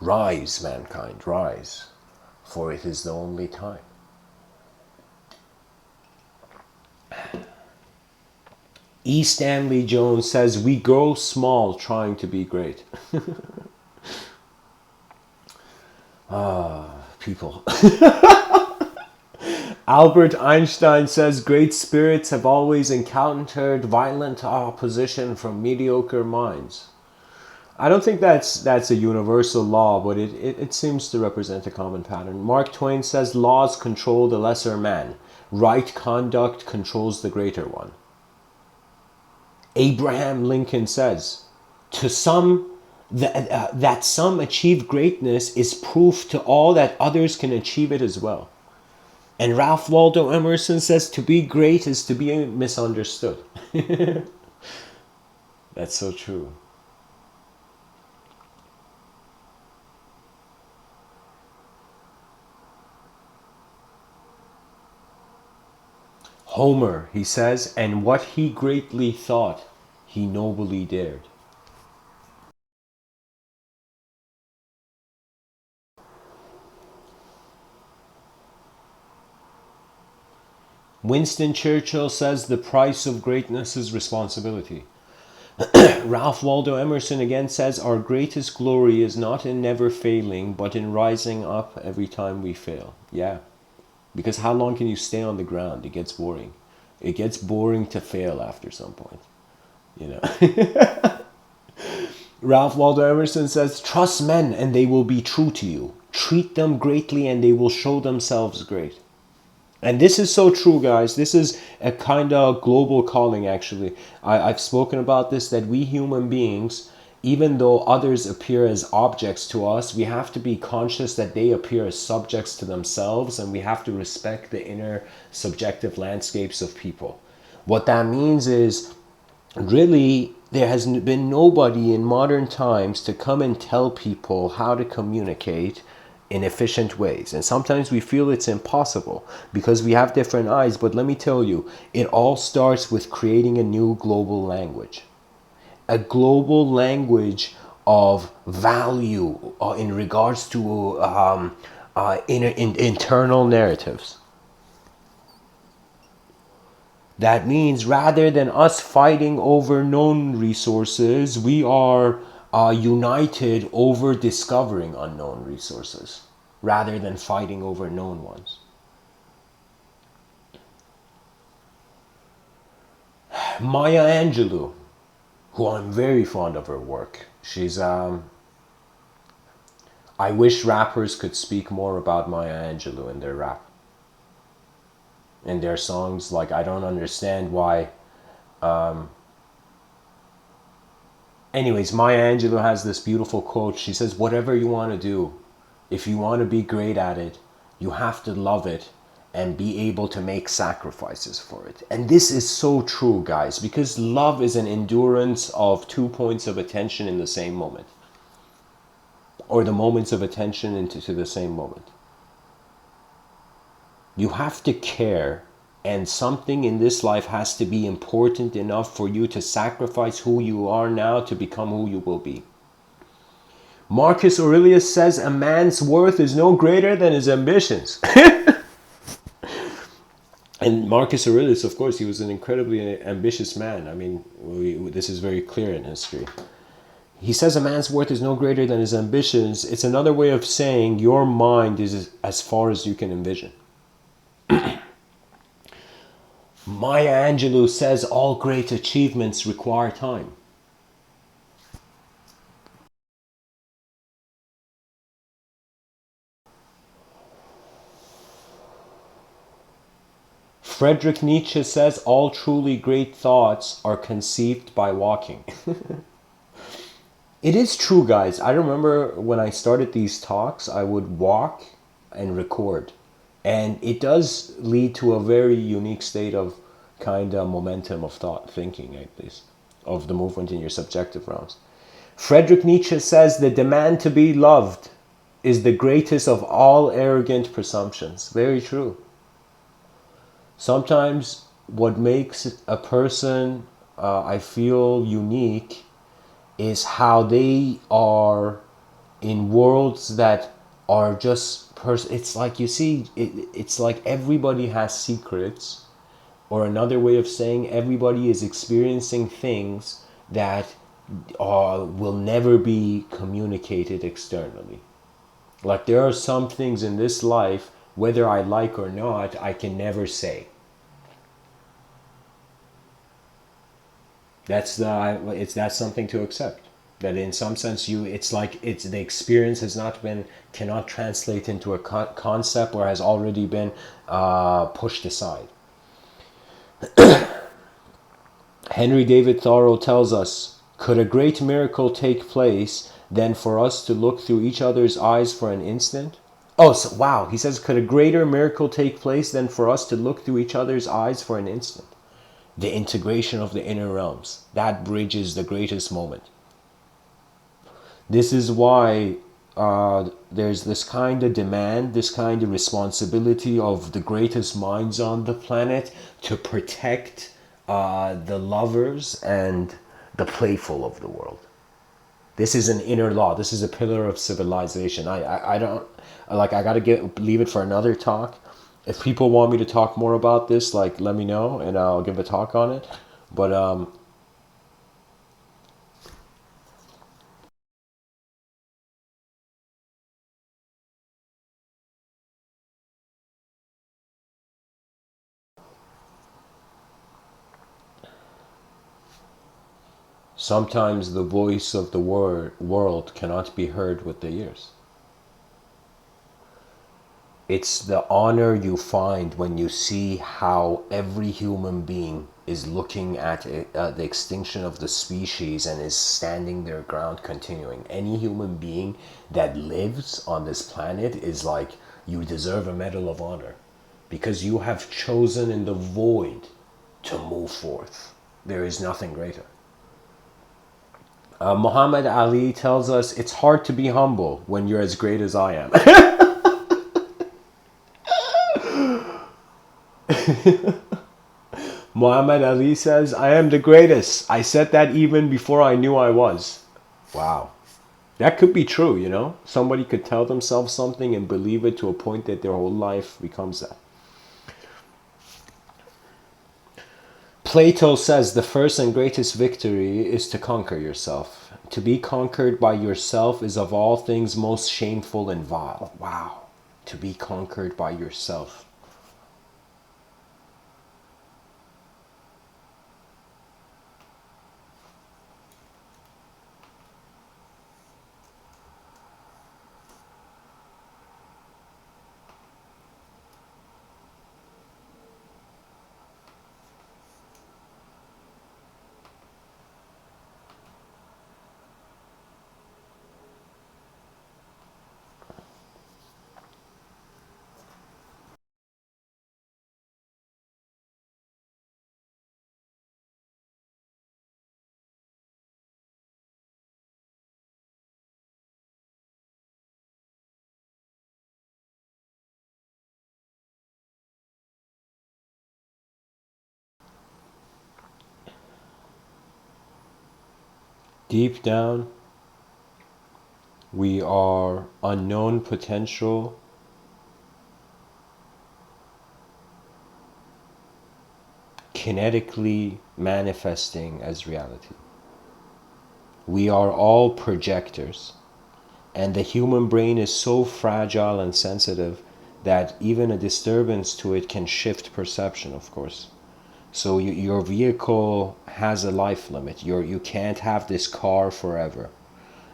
Rise, mankind, rise, for it is the only time. E. Stanley Jones says, we grow small trying to be great. People. Albert Einstein says, great spirits have always encountered violent opposition from mediocre minds. I don't think that's a universal law, but it seems to represent a common pattern. Mark Twain says, laws control the lesser man. Right conduct controls the greater one. Abraham Lincoln says, to some, that some achieve greatness is proof to all that others can achieve it as well. And Ralph Waldo Emerson says, to be great is to be misunderstood. That's so true. Homer, he says, and what he greatly thought, he nobly dared. Winston Churchill says the price of greatness is responsibility. Ralph Waldo Emerson again says, our greatest glory is not in never failing, but in rising up every time we fail. Yeah. Because how long can you stay on the ground? It gets boring. It gets boring to fail after some point. You know. Ralph Waldo Emerson says, trust men and they will be true to you. Treat them greatly and they will show themselves great. And this is so true, guys. This is a kind of global calling, actually. I've spoken about this, that we human beings, even though others appear as objects to us, we have to be conscious that they appear as subjects to themselves, and we have to respect the inner subjective landscapes of people. What that means is, really, there has been nobody in modern times to come and tell people how to communicate in efficient ways. And sometimes we feel it's impossible because we have different eyes. But let me tell you, it all starts with creating a new global language. A global language of value in regards to internal narratives. That means rather than us fighting over known resources, we are united over discovering unknown resources rather than fighting over known ones. Maya Angelou, who I'm very fond of her work. She's I wish rappers could speak more about Maya Angelou in their rap. In their songs, like, I don't understand why. Anyways, Maya Angelou has this beautiful quote. She says, whatever you want to do, if you want to be great at it, you have to love it and be able to make sacrifices for it. And this is so true, guys, because love is an endurance of 2 points of attention in the same moment, or the moments of attention into the same moment. You have to care, and something in this life has to be important enough for you to sacrifice who you are now to become who you will be. Marcus Aurelius says a man's worth is no greater than his ambitions. And Marcus Aurelius, of course, he was an incredibly ambitious man. I mean, this is very clear in history. He says a man's worth is no greater than his ambitions. It's another way of saying your mind is as far as you can envision. Maya Angelou says all great achievements require time. Friedrich Nietzsche says all truly great thoughts are conceived by walking. It is true, guys. I remember when I started these talks, I would walk and record. And it does lead to a very unique state of kind of momentum of thought, thinking, at least, of the movement in your subjective realms. Friedrich Nietzsche says the demand to be loved is the greatest of all arrogant presumptions. Very true. Sometimes what makes a person, I feel, unique is how they are in worlds that are just it's like, you see, it's like everybody has secrets, or another way of saying, everybody is experiencing things that will never be communicated externally. Like, there are some things in this life, whether I like or not, I can never say. That's something to accept. That in some sense, it's like, it's the experience has not been, cannot translate into a concept, or has already been pushed aside. Henry David Thoreau tells us, could a great miracle take place than for us to look through each other's eyes for an instant? Oh, so, wow. He says, could a greater miracle take place than for us to look through each other's eyes for an instant? The integration of the inner realms. That bridge is the greatest moment. This is why there's this kind of demand, this kind of responsibility of the greatest minds on the planet to protect the lovers and the playful of the world. This is an inner law. This is a pillar of civilization. I don't, like, I gotta leave it for another talk. If people want me to talk more about this, like, let me know and I'll give a talk on it. But sometimes the voice of the world cannot be heard with the ears. It's the honor you find when you see how every human being is looking at the extinction of the species and is standing their ground, continuing. Any human being that lives on this planet is like, you deserve a medal of honor, because you have chosen in the void to move forth. There is nothing greater. Muhammad Ali tells us it's hard to be humble when you're as great as I am. Muhammad Ali says, I am the greatest. I said that even before I knew I was. Wow. That could be true, you know? Somebody could tell themselves something and believe it to a point that their whole life becomes that. Plato says the first and greatest victory is to conquer yourself. To be conquered by yourself is of all things most shameful and vile. Wow. To be conquered by yourself. Deep down, we are unknown potential kinetically manifesting as reality. We are all projectors, and the human brain is so fragile and sensitive that even a disturbance to it can shift perception, of course. So your vehicle has a life limit. You can't have this car forever,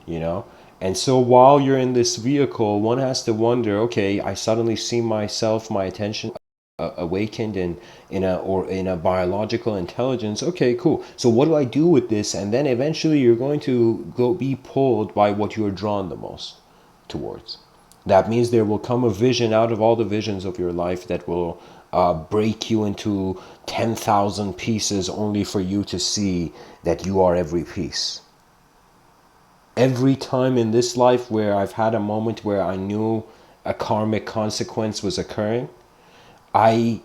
you know? And so while you're in this vehicle, one has to wonder, okay, I suddenly see myself, my attention awakened in a biological intelligence. Okay, cool. So what do I do with this? And then eventually you're going to go be pulled by what you're drawn the most towards. That means there will come a vision out of all the visions of your life that will break you into 10,000 pieces only for you to see that you are every piece. Every time in this life where I've had a moment where I knew a karmic consequence was occurring, I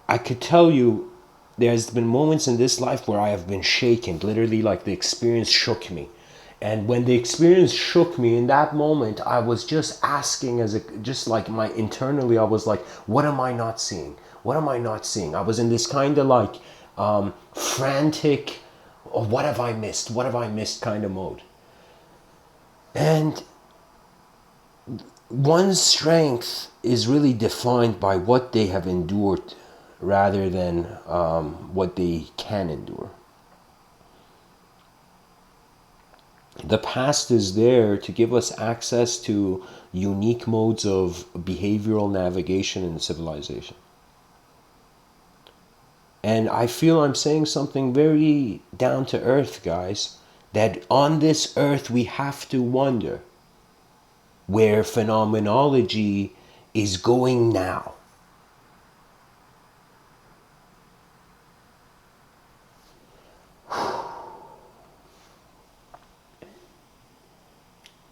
I could tell you there's been moments in this life where I have been shaken, literally like the experience shook me. And when the experience shook me in that moment, I was just asking just like my internally, I was like, what am I not seeing? What am I not seeing? I was in this kind of like frantic, oh, what have I missed? What have I missed kind of mode. And one's strength is really defined by what they have endured rather than what they can endure. The past is there to give us access to unique modes of behavioral navigation in civilization. And I feel I'm saying something very down to earth, guys, that on this earth we have to wonder where phenomenology is going now.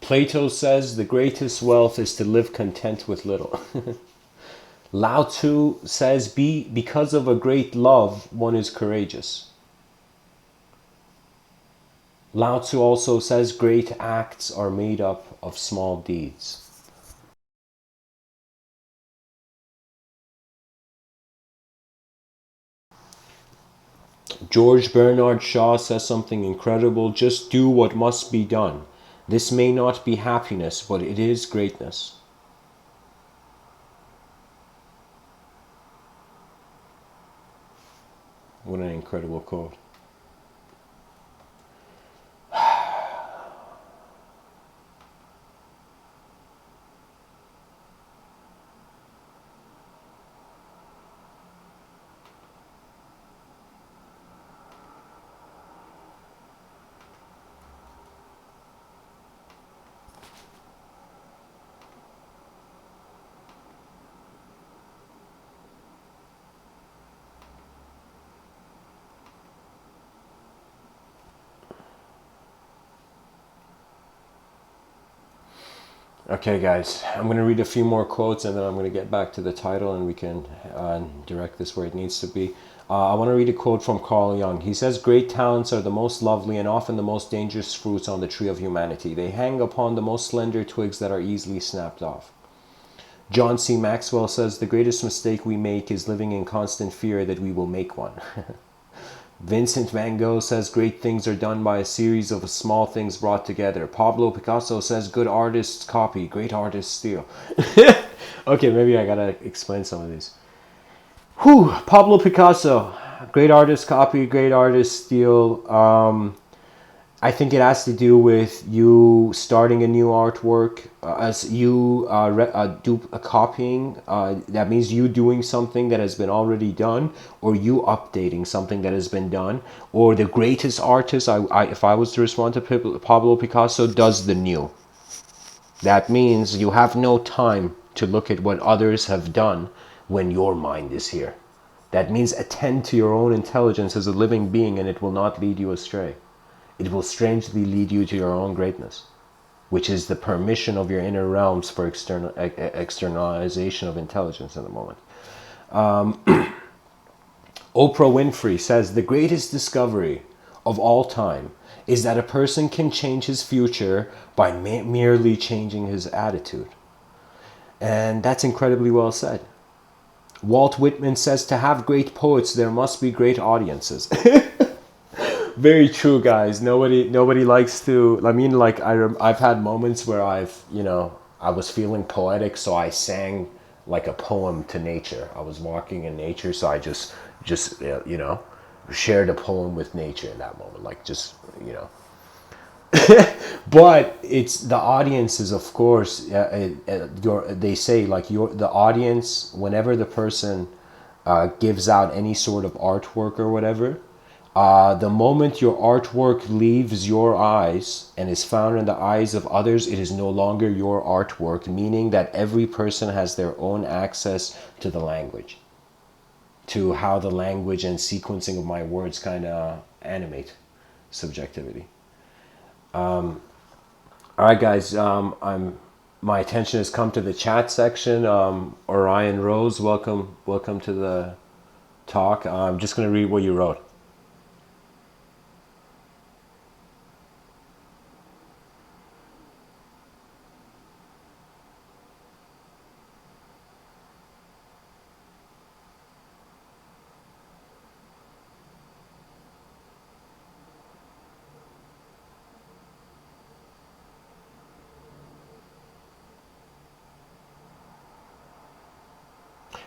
Plato says the greatest wealth is to live content with little. Lao Tzu says because of a great love, one is courageous. Lao Tzu also says great acts are made up of small deeds. George Bernard Shaw says something incredible: just do what must be done. This may not be happiness, but it is greatness. What an incredible quote. Okay, guys, I'm going to read a few more quotes and then I'm going to get back to the title and we can direct this where it needs to be. I want to read a quote from Carl Jung. He says, great talents are the most lovely and often the most dangerous fruits on the tree of humanity. They hang upon the most slender twigs that are easily snapped off. John C. Maxwell says, the greatest mistake we make is living in constant fear that we will make one. Vincent van Gogh says great things are done by a series of small things brought together. Pablo Picasso says good artists copy, great artists steal. Okay, maybe I gotta explain some of these. Pablo Picasso, great artists copy, great artists steal. I think it has to do with you starting a new artwork, as you do a copying. That means you doing something that has been already done, or you updating something that has been done. Or the greatest artist, if I was to respond to Pablo Picasso, does the new. That means you have no time to look at what others have done when your mind is here. That means attend to your own intelligence as a living being and it will not lead you astray. It will strangely lead you to your own greatness, which is the permission of your inner realms for externalization of intelligence in the moment. Oprah Winfrey says the greatest discovery of all time is that a person can change his future by merely changing his attitude. And that's incredibly well said. Walt Whitman says to have great poets, there must be great audiences. Very true, guys. Nobody likes to. I mean, like I've had moments where I was feeling poetic, so I sang like a poem to nature. I was walking in nature, so I just shared a poem with nature in that moment, like just. But it's the audience is, of course, they say like the audience, whenever the person gives out any sort of artwork or whatever, the moment your artwork leaves your eyes and is found in the eyes of others, it is no longer your artwork, meaning that every person has their own access to the language, to how the language and sequencing of my words kind of animate subjectivity. All right, guys. My attention has come to the chat section. Orion Rose, welcome to the talk. I'm just going to read what you wrote.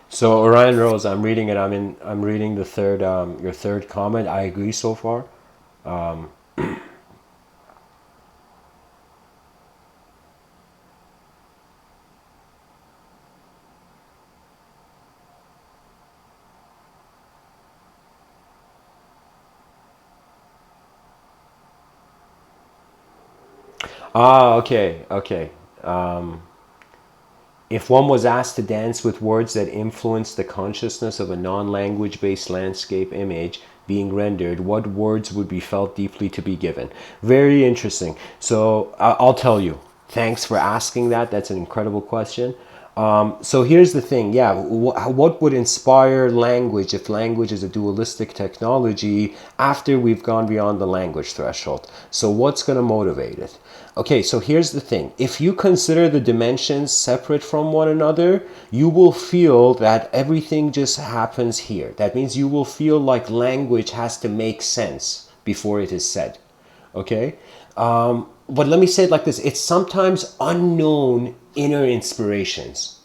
So Orion Rose, I'm reading it. I'm reading the third your third comment. I agree so far. Okay, okay. If one was asked to dance with words that influence the consciousness of a non-language based landscape image being rendered, what words would be felt deeply to be given? Very interesting. So I'll tell you. Thanks for asking that. That's an incredible question. So here's the thing. Yeah, what would inspire language if language is a dualistic technology after we've gone beyond the language threshold? So what's going to motivate it? Okay, so here's the thing. If you consider the dimensions separate from one another, you will feel that everything just happens here. That means you will feel like language has to make sense before it is said. Okay? But let me say it like this. It's sometimes unknown inner inspirations.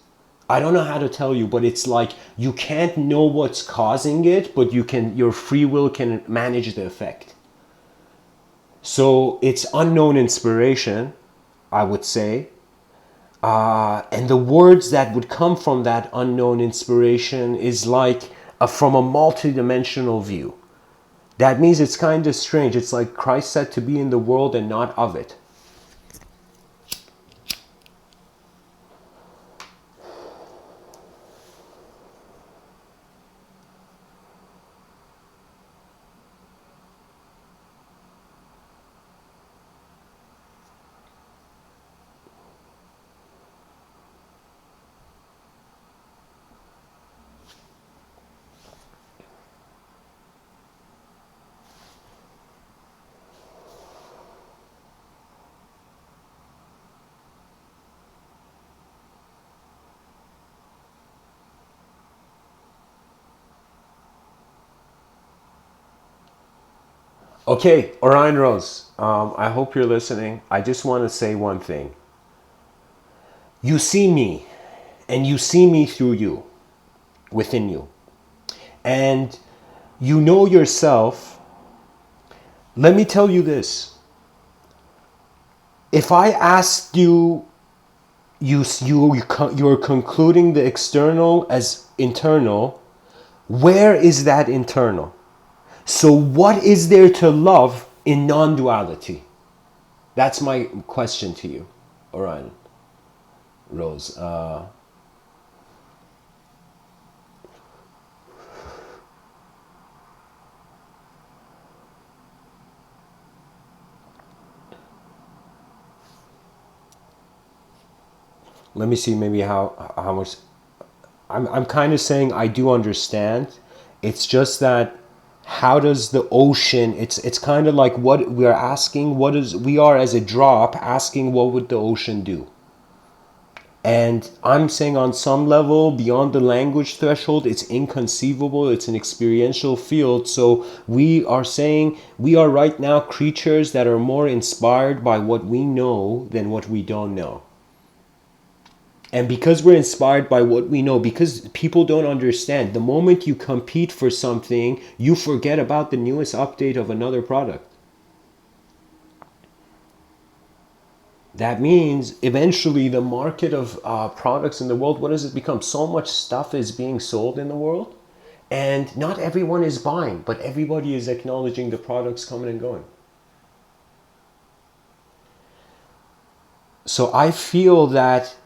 I don't know how to tell you, but it's like you can't know what's causing it, but your free will can manage the effect. So it's unknown inspiration, I would say. And the words that would come from that unknown inspiration is like from a multidimensional view. That means it's kind of strange. It's like Christ said to be in the world and not of it. Okay, Orion Rose, I hope you're listening. I just want to say one thing. You see me, and you see me through you, within you. And you know yourself. Let me tell you this. If I asked you, you're concluding the external as internal, where is that internal? So what is there to love in non-duality? That's my question to you, Orion Rose. Let me see maybe how much. I'm kind of saying I do understand. It's just that how does the ocean? It's kind of like what we are asking. We are as a drop asking what would the ocean do? And I'm saying on some level, beyond the language threshold, it's inconceivable. It's an experiential field. So we are saying we are right now creatures that are more inspired by what we know than what we don't know. And because we're inspired by what we know, because people don't understand, the moment you compete for something, you forget about the newest update of another product. That means eventually the market of products in the world, what does it become? So much stuff is being sold in the world, and not everyone is buying, but everybody is acknowledging the products coming and going. So I feel that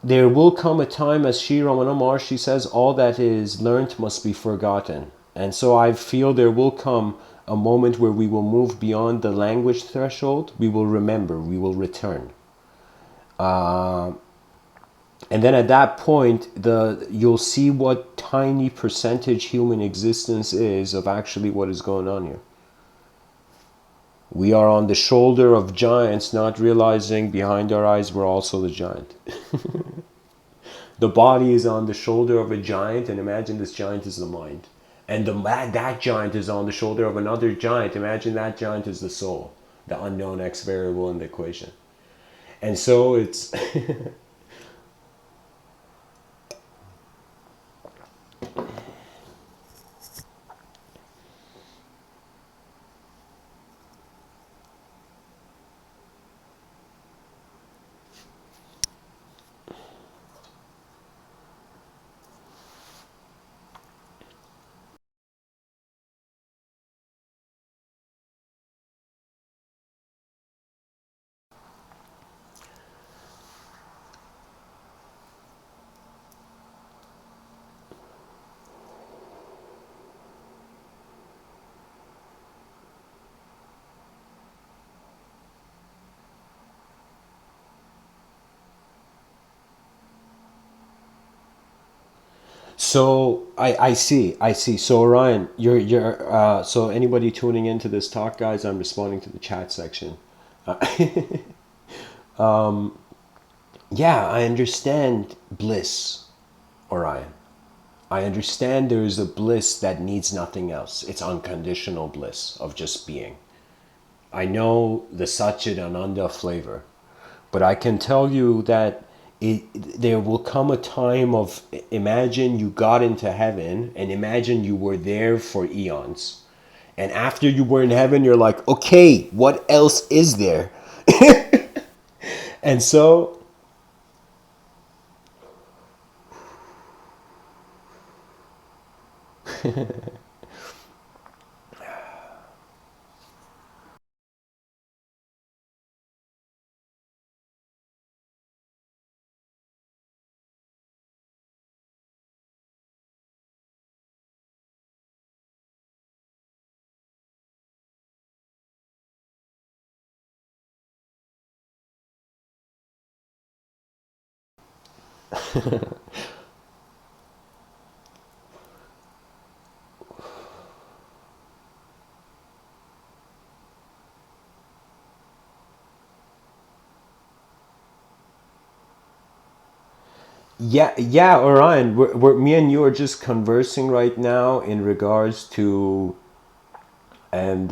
there will come a time, as Sri Ramana Maharshi says, all that is learnt must be forgotten. And so I feel there will come a moment where we will move beyond the language threshold. We will remember, we will return. And then at that point, you'll see what tiny percentage human existence is of actually what is going on here. We are on the shoulder of giants, not realizing behind our eyes we're also the giant. The body is on the shoulder of a giant, and imagine this giant is the mind. And that giant is on the shoulder of another giant. Imagine that giant is the soul, the unknown x variable in the equation. And so it's so I see. So Orion, you're so anybody tuning into this talk, guys, I'm responding to the chat section. Yeah, I understand bliss, Orion. I understand there is a bliss that needs nothing else. It's unconditional bliss of just being. I know the Satchit Ananda flavor, but I can tell you that there will come a time of imagine you got into heaven and imagine you were there for eons. And after you were in heaven, you're like, okay, what else is there? And so, yeah, Orion, me and you are just conversing right now in regards to, and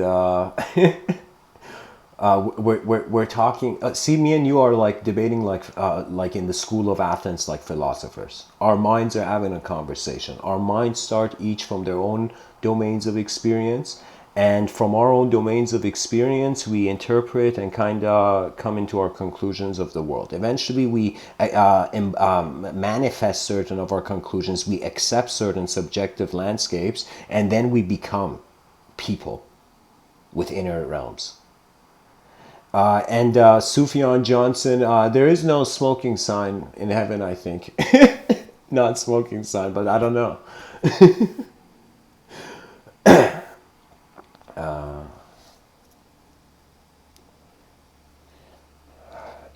we're talking. See, me and you are like debating, like in the school of Athens, like philosophers. Our minds are having a conversation. Our minds start each from their own domains of experience, and from our own domains of experience, we interpret and kind of come into our conclusions of the world. Eventually, we manifest certain of our conclusions. We accept certain subjective landscapes, and then we become people with inner realms. And Sufjan Johnson, there is no smoking sign in heaven, I think. Not smoking sign, but I don't know.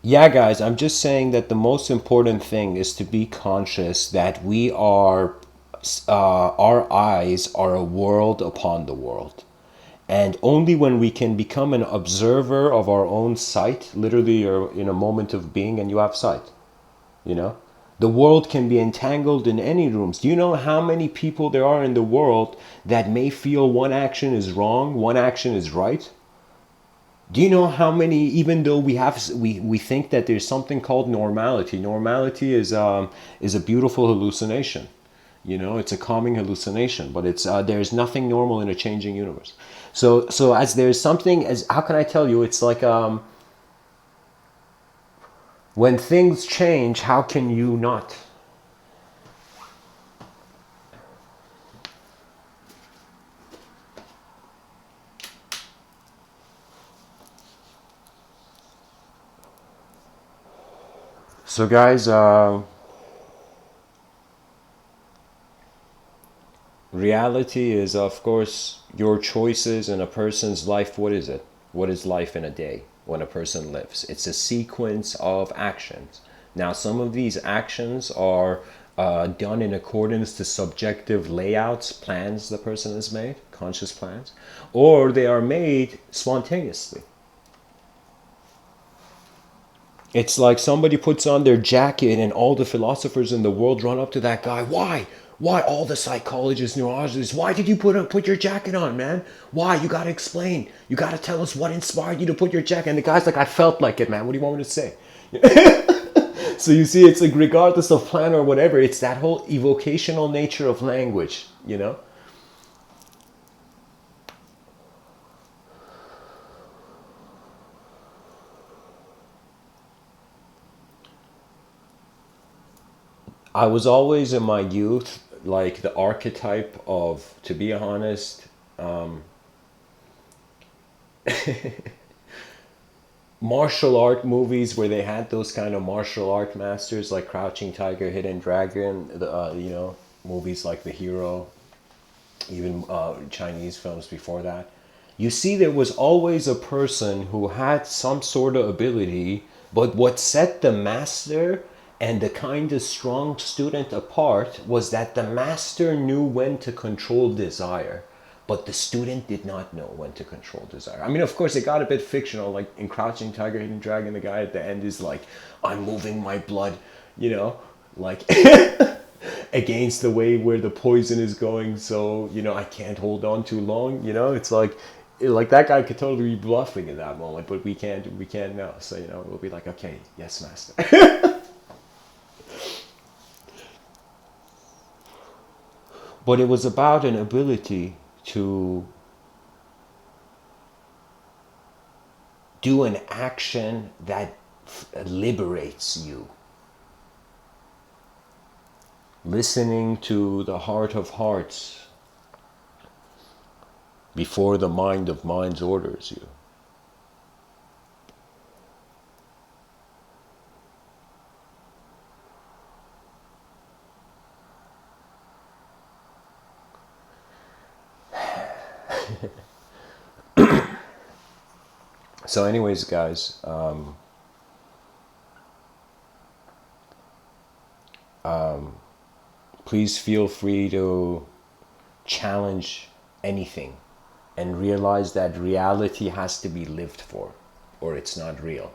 Yeah, guys, I'm just saying that the most important thing is to be conscious that our eyes are a world upon the world. And only when we can become an observer of our own sight, literally you're in a moment of being and you have sight. You know, the world can be entangled in any rooms. Do you know how many people there are in the world that may feel one action is wrong, one action is right? Do you know how many, even though we think that there's something called normality. Normality is a beautiful hallucination. You know, it's a calming hallucination, but it's there's nothing normal in a changing universe. So as there's something, as how can I tell you, it's like When things change, how can you not? So guys, reality is, of course, your choices in a person's life. What is it? What is life in a day when a person lives? It's a sequence of actions. Now, some of these actions are done in accordance to subjective layouts, plans the person has made, conscious plans, or they are made spontaneously. It's like somebody puts on their jacket and all the philosophers in the world run up to that guy. Why? Why all the psychologists, neurologists? Why did you put your jacket on, man? Why? You gotta explain. You gotta tell us what inspired you to put your jacket. And the guy's like, I felt like it, man. What do you want me to say? So you see, it's like regardless of plan or whatever, it's that whole evocational nature of language, you know? I was always in my youth like the archetype of, to be honest, martial art movies where they had those kind of martial art masters like Crouching Tiger, Hidden Dragon, movies like The Hero, even Chinese films before that. You see, there was always a person who had some sort of ability, but what set the master and the kind of strong student apart was that the master knew when to control desire, but the student did not know when to control desire. I mean, of course, it got a bit fictional, like in Crouching Tiger, Hidden Dragon, the guy at the end is like, I'm moving my blood, you know, like against the way where the poison is going, so I can't hold on too long. It's like that guy could totally be bluffing in that moment, but we can't know. So we'll be like, okay, yes, master. But it was about an ability to do an action that liberates you. Listening to the heart of hearts before the mind of minds orders you. So anyways, guys, please feel free to challenge anything and realize that reality has to be lived for, or it's not real.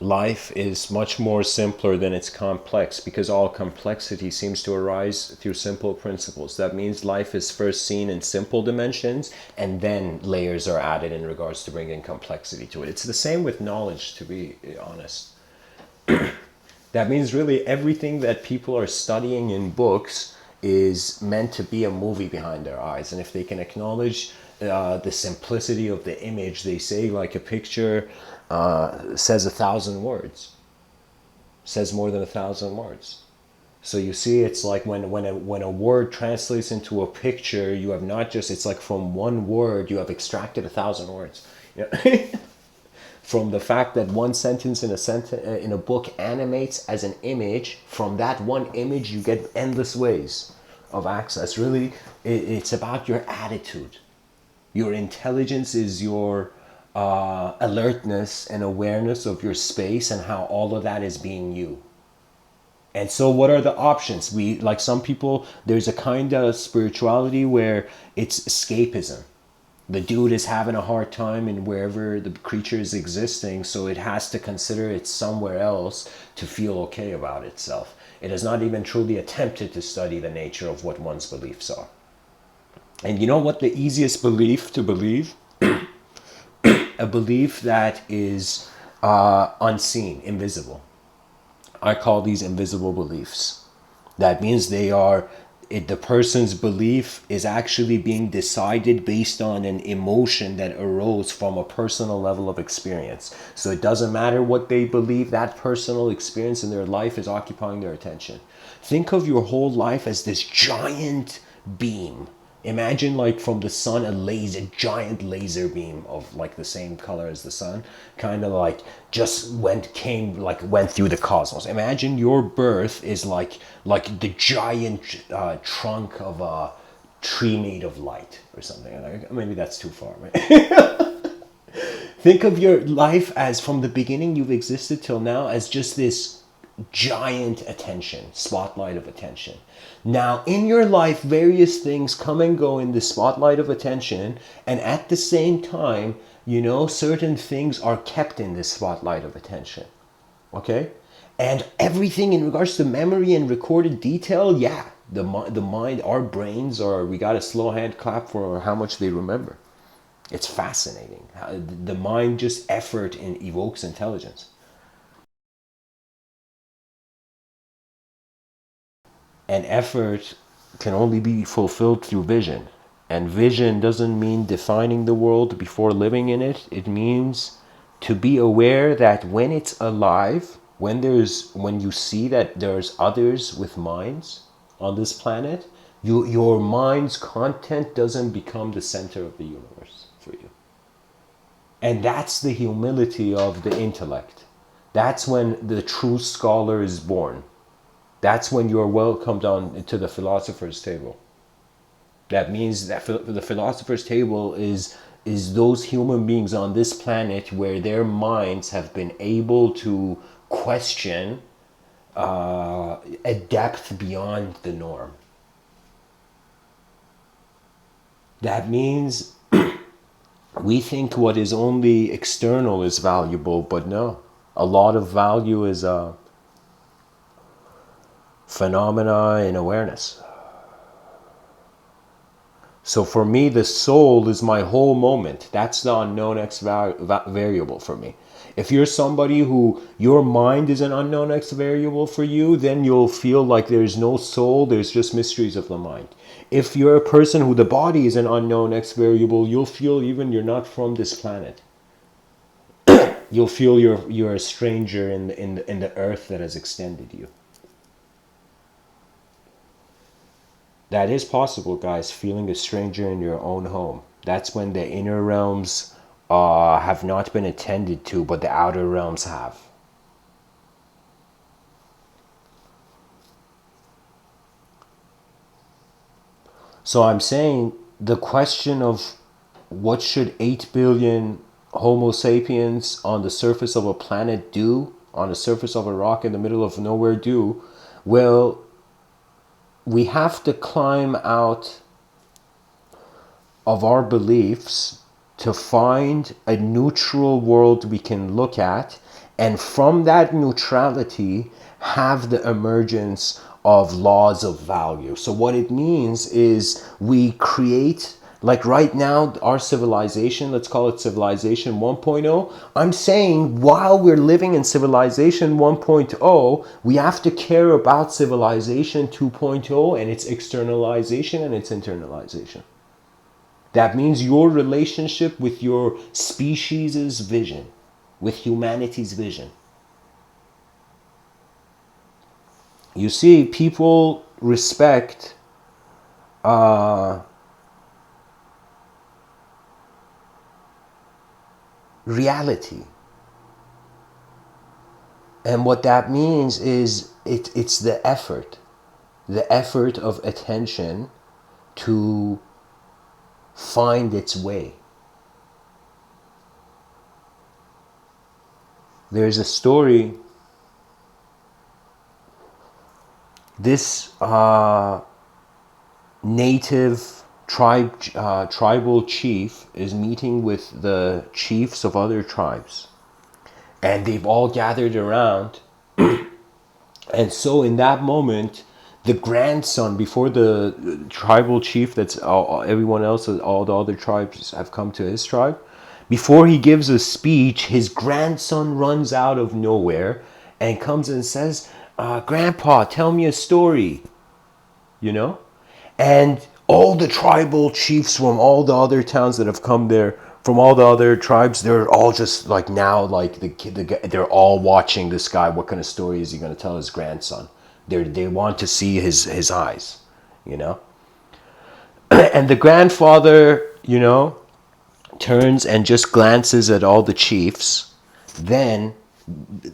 Life is much more simpler than it's complex, because all complexity seems to arise through simple principles. That means life is first seen in simple dimensions, and then layers are added in regards to bringing complexity to it. It's the same with knowledge, to be honest. That means really everything that people are studying in books is meant to be a movie behind their eyes. And if they can acknowledge the simplicity of the image, they say like a picture says 1,000 words, says more than 1,000 words. So you see, it's like when a word translates into a picture, you have not just, it's like from one word you have extracted 1,000 words. From the fact that one sentence in a book animates as an image, from that one image you get endless ways of access. Really, it's about your attitude. Your intelligence is your alertness and awareness of your space and how all of that is being you. And so what are the options? Like some people, there's a kind of spirituality where it's escapism. The dude is having a hard time in wherever the creature is existing, so it has to consider it somewhere else to feel okay about itself. It has not even truly attempted to study the nature of what one's beliefs are. And you know what the easiest belief to believe? A belief that is unseen, invisible. I call these invisible beliefs. That means they are the person's belief is actually being decided based on an emotion that arose from a personal level of experience. So it doesn't matter what they believe, that personal experience in their life is occupying their attention. Think of your whole life as this giant beam. Imagine like from the sun a giant laser beam of like the same color as the sun, kind of like just went through the cosmos. Imagine your birth is like the giant trunk of a tree made of light or something. Like, maybe that's too far, right? Think of your life as from the beginning you've existed till now as just this giant attention, spotlight of attention. Now, in your life, various things come and go in the spotlight of attention, and at the same time, certain things are kept in this spotlight of attention. Okay? And everything in regards to memory and recorded detail, yeah, the mind, our brains we got a slow hand clap for how much they remember. It's fascinating. The mind just effort and evokes intelligence. And effort can only be fulfilled through vision. And vision doesn't mean defining the world before living in it. It means to be aware that when it's alive, when you see that there's others with minds on this planet, your mind's content doesn't become the center of the universe for you. And that's the humility of the intellect. That's when the true scholar is born. That's when you're welcomed on to the philosopher's table. That means that the philosopher's table is those human beings on this planet where their minds have been able to question a depth beyond the norm. That means we think what is only external is valuable, but no. A lot of value is phenomena in awareness. So for me, the soul is my whole moment. That's the unknown X variable for me. If you're somebody who your mind is an unknown X variable for you, then you'll feel like there's no soul, there's just mysteries of the mind. If you're a person who the body is an unknown X variable, you'll feel even you're not from this planet. You'll feel you're a stranger in the earth that has extended you. That is possible, guys, feeling a stranger in your own home. That's when the inner realms have not been attended to, but the outer realms have. So I'm saying the question of what should 8 billion Homo sapiens on the surface of a planet do, on the surface of a rock in the middle of nowhere do, well, we have to climb out of our beliefs to find a neutral world we can look at, and from that neutrality have the emergence of laws of value. So what it means is we create, like right now, our civilization, let's call it civilization 1.0. I'm saying while we're living in civilization 1.0, we have to care about civilization 2.0 and its externalization and its internalization. That means your relationship with your species' vision, with humanity's vision. You see, people respect reality. And what that means is it's the effort of attention to find its way. There's a story. This native tribal chief is meeting with the chiefs of other tribes, and they've all gathered around. And so in that moment, the grandson, before the tribal chief, that's everyone else, all the other tribes have come to his tribe, before he gives a speech, his grandson runs out of nowhere and comes and says, Grandpa, tell me a story, you know? And all the tribal chiefs from all the other towns that have come there, from all the other tribes, they're all just like now, like they're all watching this guy. What kind of story is he going to tell his grandson? They want to see his eyes, you know. And the grandfather, you know, turns and just glances at all the chiefs, then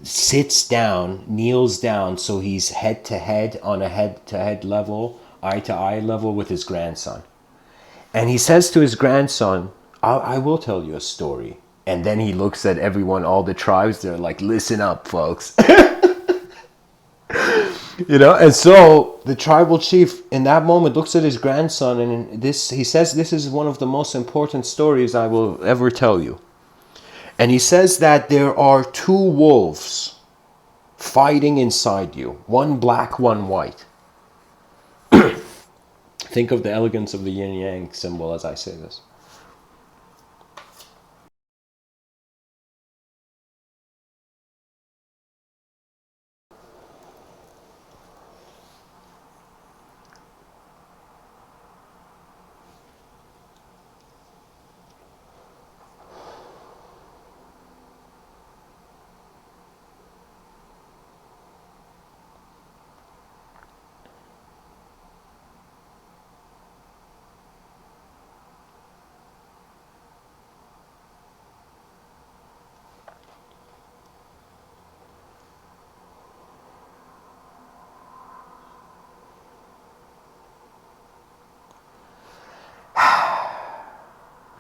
sits down, kneels down, so he's head to head, on a head to head level, eye to eye level with his grandson. And he says to his grandson, I will tell you a story. And then he looks at everyone, all the tribes, they're like, listen up, folks. You know, and so the tribal chief in that moment looks at his grandson, and this he says, this is one of the most important stories I will ever tell you. And he says that there are two wolves fighting inside you, one black, one white. Think of the elegance of the yin yang symbol as I say this.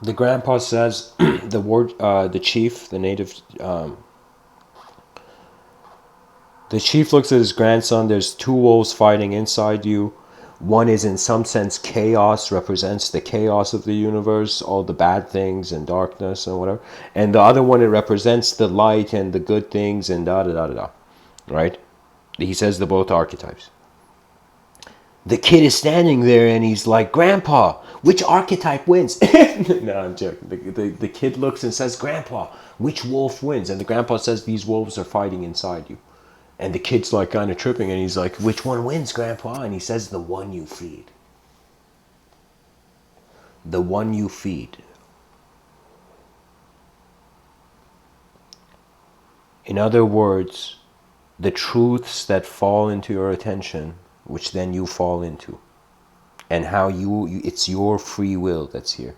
The grandpa says, the chief, the native, the chief looks at his grandson. There's two wolves fighting inside you. One is in some sense chaos, represents the chaos of the universe, all the bad things and darkness and whatever. And the other one, it represents the light and the good things and da da da da da. Right? He says the both archetypes. The kid is standing there and he's like, Grandpa, which archetype wins? No, I'm joking. The kid looks and says, Grandpa, which wolf wins? And the grandpa says, these wolves are fighting inside you. And the kid's like kind of tripping and he's like, which one wins, Grandpa? And he says, the one you feed. The one you feed. In other words, the truths that fall into your attention, which then you fall into. And how it's your free will that's here.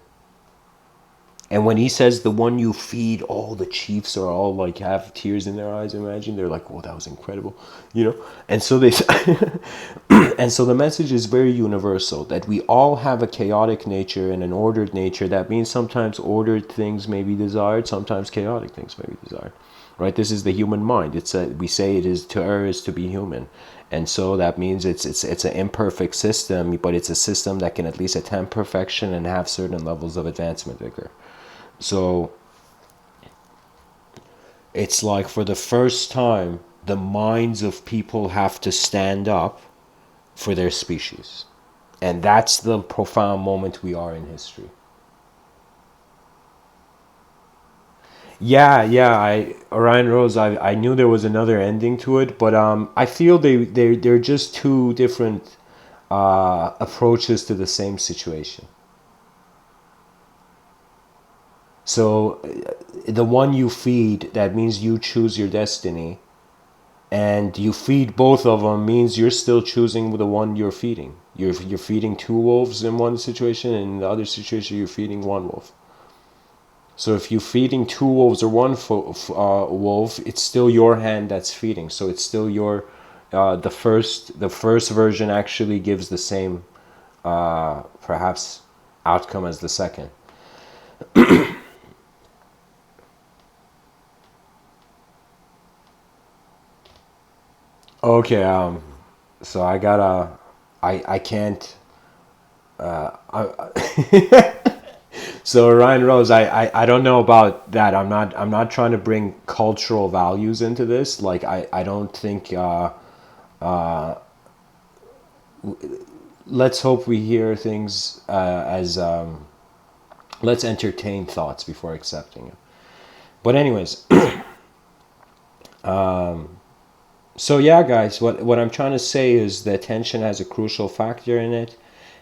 And when he says the one you feed, all the chiefs are all like have tears in their eyes. Imagine they're like, "Oh, that was incredible," you know. And so they, and so the message is very universal that we all have a chaotic nature and an ordered nature. That means sometimes ordered things may be desired, sometimes chaotic things may be desired. Right? This is the human mind. We say it is to err is to be human, and so that means it's an imperfect system, but it's a system that can at least attempt perfection and have certain levels of advancement vigor. So it's like for the first time, the minds of people have to stand up for their species. And that's the profound moment we are in history. Yeah. Orion Rose. I knew there was another ending to it, but I feel they're just two different approaches to the same situation. So the one you feed, that means you choose your destiny, and you feed both of them means you're still choosing the one you're feeding. You're feeding two wolves in one situation, and in the other situation you're feeding one wolf. So if you're feeding two wolves or one wolf, it's still your hand that's feeding. So it's still your the first version actually gives the same perhaps outcome as the second. Okay, so I gotta, I can't, so Ryan Rose, I don't know about that. I'm not trying to bring cultural values into this. Like, I don't think, let's hope we hear things as, let's entertain thoughts before accepting it. But anyways, so yeah, guys, what I'm trying to say is that attention has a crucial factor in it,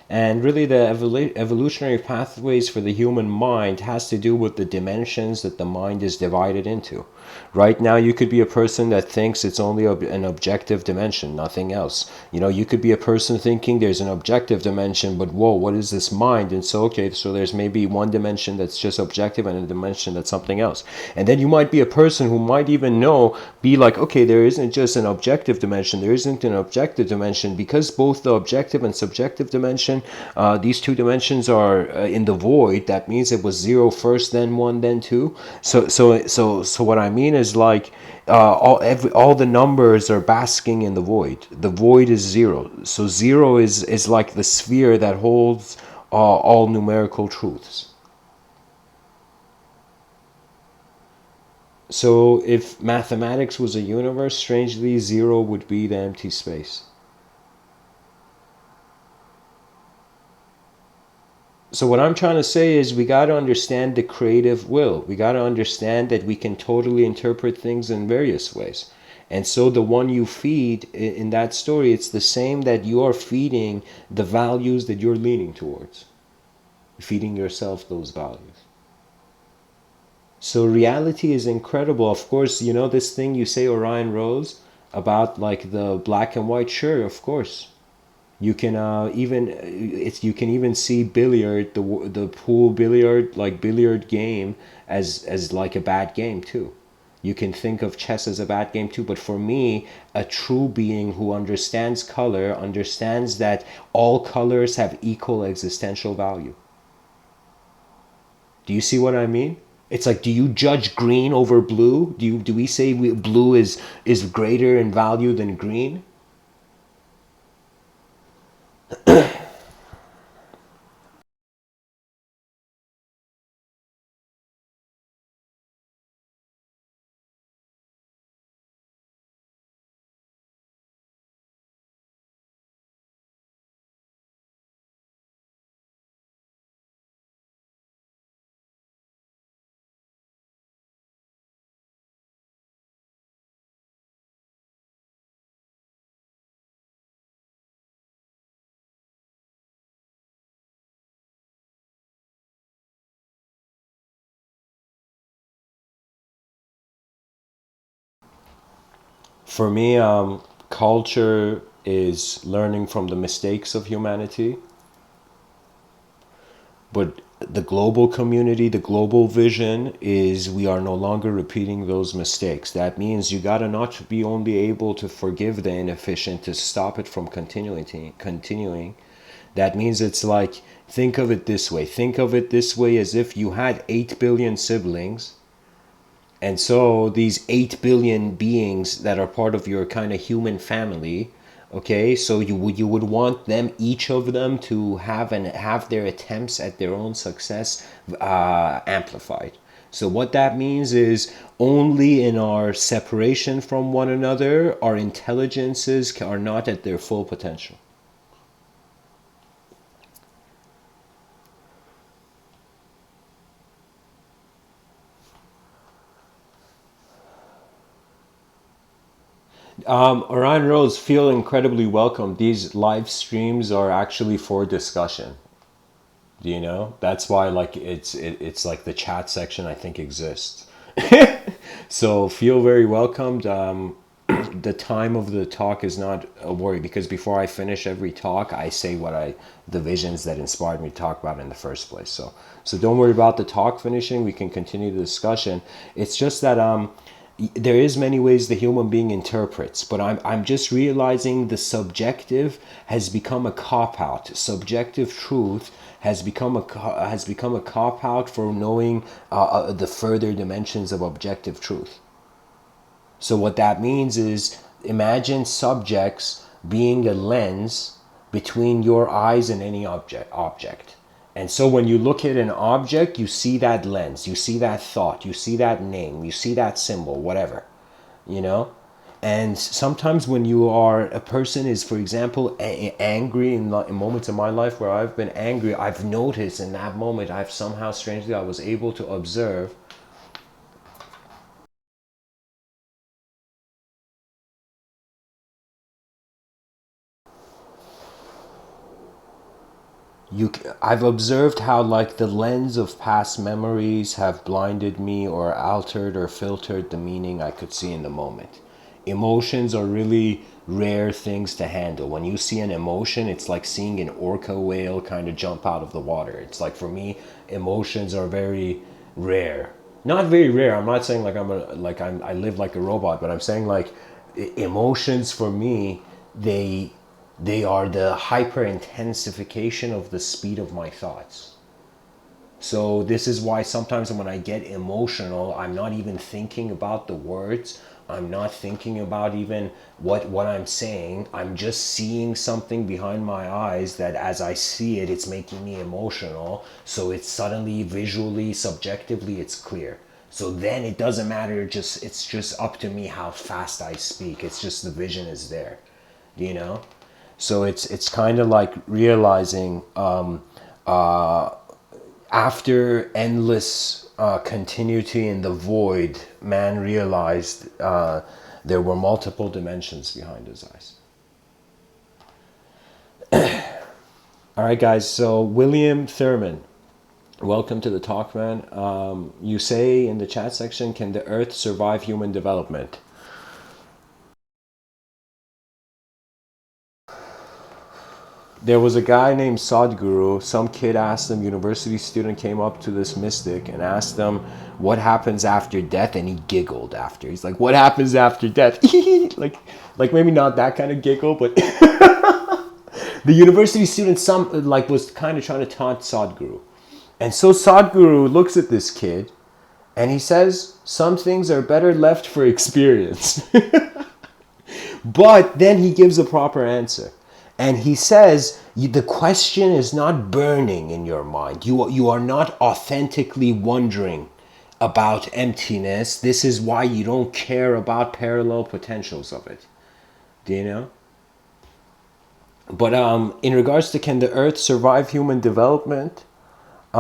And really, the evolutionary pathways for the human mind has to do with the dimensions that the mind is divided into. Right now, you could be a person that thinks it's only an objective dimension, nothing else. You know, you could be a person thinking there's an objective dimension, but whoa, what is this mind? And so, okay, so there's maybe one dimension that's just objective and a dimension that's something else. And then you might be a person who might even be like, okay, there isn't just an objective dimension, there isn't an objective dimension, because both the objective and subjective dimension, these two dimensions are in the void. That means it was zero first, then one, then two. So what I mean is like, all the numbers are basking in the void. The void is zero. So zero is like the sphere that holds all numerical truths. So if mathematics was a universe, strangely, zero would be the empty space. So what I'm trying to say is we got to understand the creative will. We got to understand that we can totally interpret things in various ways. And so the one you feed in that story, it's the same that you are feeding the values that you're leaning towards, feeding yourself those values. So reality is incredible. Of course, you know this thing you say, Orion Rose, about like the black and white. Sure, of course. You can you can even see billiard, the pool billiard, like billiard game, as like a bad game too. You can think of chess as a bad game too. But for me, a true being who understands color understands that all colors have equal existential value. Do you see what I mean? It's like, do you judge green over blue? Do we say blue is greater in value than green? For me, culture is learning from the mistakes of humanity, but the global community, the global vision is we are no longer repeating those mistakes. That means you gotta not be only able to forgive the inefficient to stop it from continuing. That means it's like, think of it this way. Think of it this way as if you had 8 billion siblings. And so these 8 billion beings that are part of your kind of human family, okay, so you would want them, each of them, to have their attempts at their own success amplified. So what that means is only in our separation from one another, our intelligences are not at their full potential. Orion Rose, feel incredibly welcome. These live streams are actually for discussion. Do you know? That's why like it's like the chat section I think exists. So feel very welcomed. The time of the talk is not a worry, because before I finish every talk, I say the visions that inspired me to talk about in the first place. So don't worry about the talk finishing. We can continue the discussion. It's just that there is many ways the human being interprets, but I'm just realizing the subjective has become a cop out. Subjective truth has become a cop out for knowing the further dimensions of objective truth. So what that means is, imagine subjects being a lens between your eyes and any object. And so when you look at an object, you see that lens, you see that thought, you see that name, you see that symbol, whatever, you know? And sometimes when you are a person is, for example, angry in moments in my life where I've been angry, I've noticed in that moment, I've somehow strangely, I was able to observe. I've observed how like the lens of past memories have blinded me or altered or filtered the meaning I could see in the moment. Emotions are really rare things to handle. When you see an emotion, it's like seeing an orca whale kind of jump out of the water. It's like, for me, emotions are very rare. Not very rare. I'm not saying like I live like a robot, but I'm saying like emotions for me, they they are the hyper intensification of the speed of my thoughts. So this is why sometimes when I get emotional, I'm not even thinking about the words. I'm not thinking about even what I'm saying. I'm just seeing something behind my eyes that as I see it, it's making me emotional. So it's suddenly visually, subjectively, it's clear. So then it doesn't matter, just it's just up to me how fast I speak. It's just the vision is there, you know? So it's kind of like realizing after endless continuity in the void, man realized there were multiple dimensions behind his eyes. All right, guys. So William Thurman, welcome to the talk, man. You say in the chat section, can the Earth survive human development? There was a guy named Sadhguru. Some kid asked him, university student came up to this mystic and asked him, what happens after death? And he giggled after. He's like, what happens after death? like maybe not that kind of giggle, but the university student was kind of trying to taunt Sadhguru. And so Sadhguru looks at this kid and he says, some things are better left for experience. But then he gives a proper answer. And he says, the question is not burning in your mind. You are not authentically wondering about emptiness. This is why you don't care about parallel potentials of it. Do you know? But in regards to can the Earth survive human development, we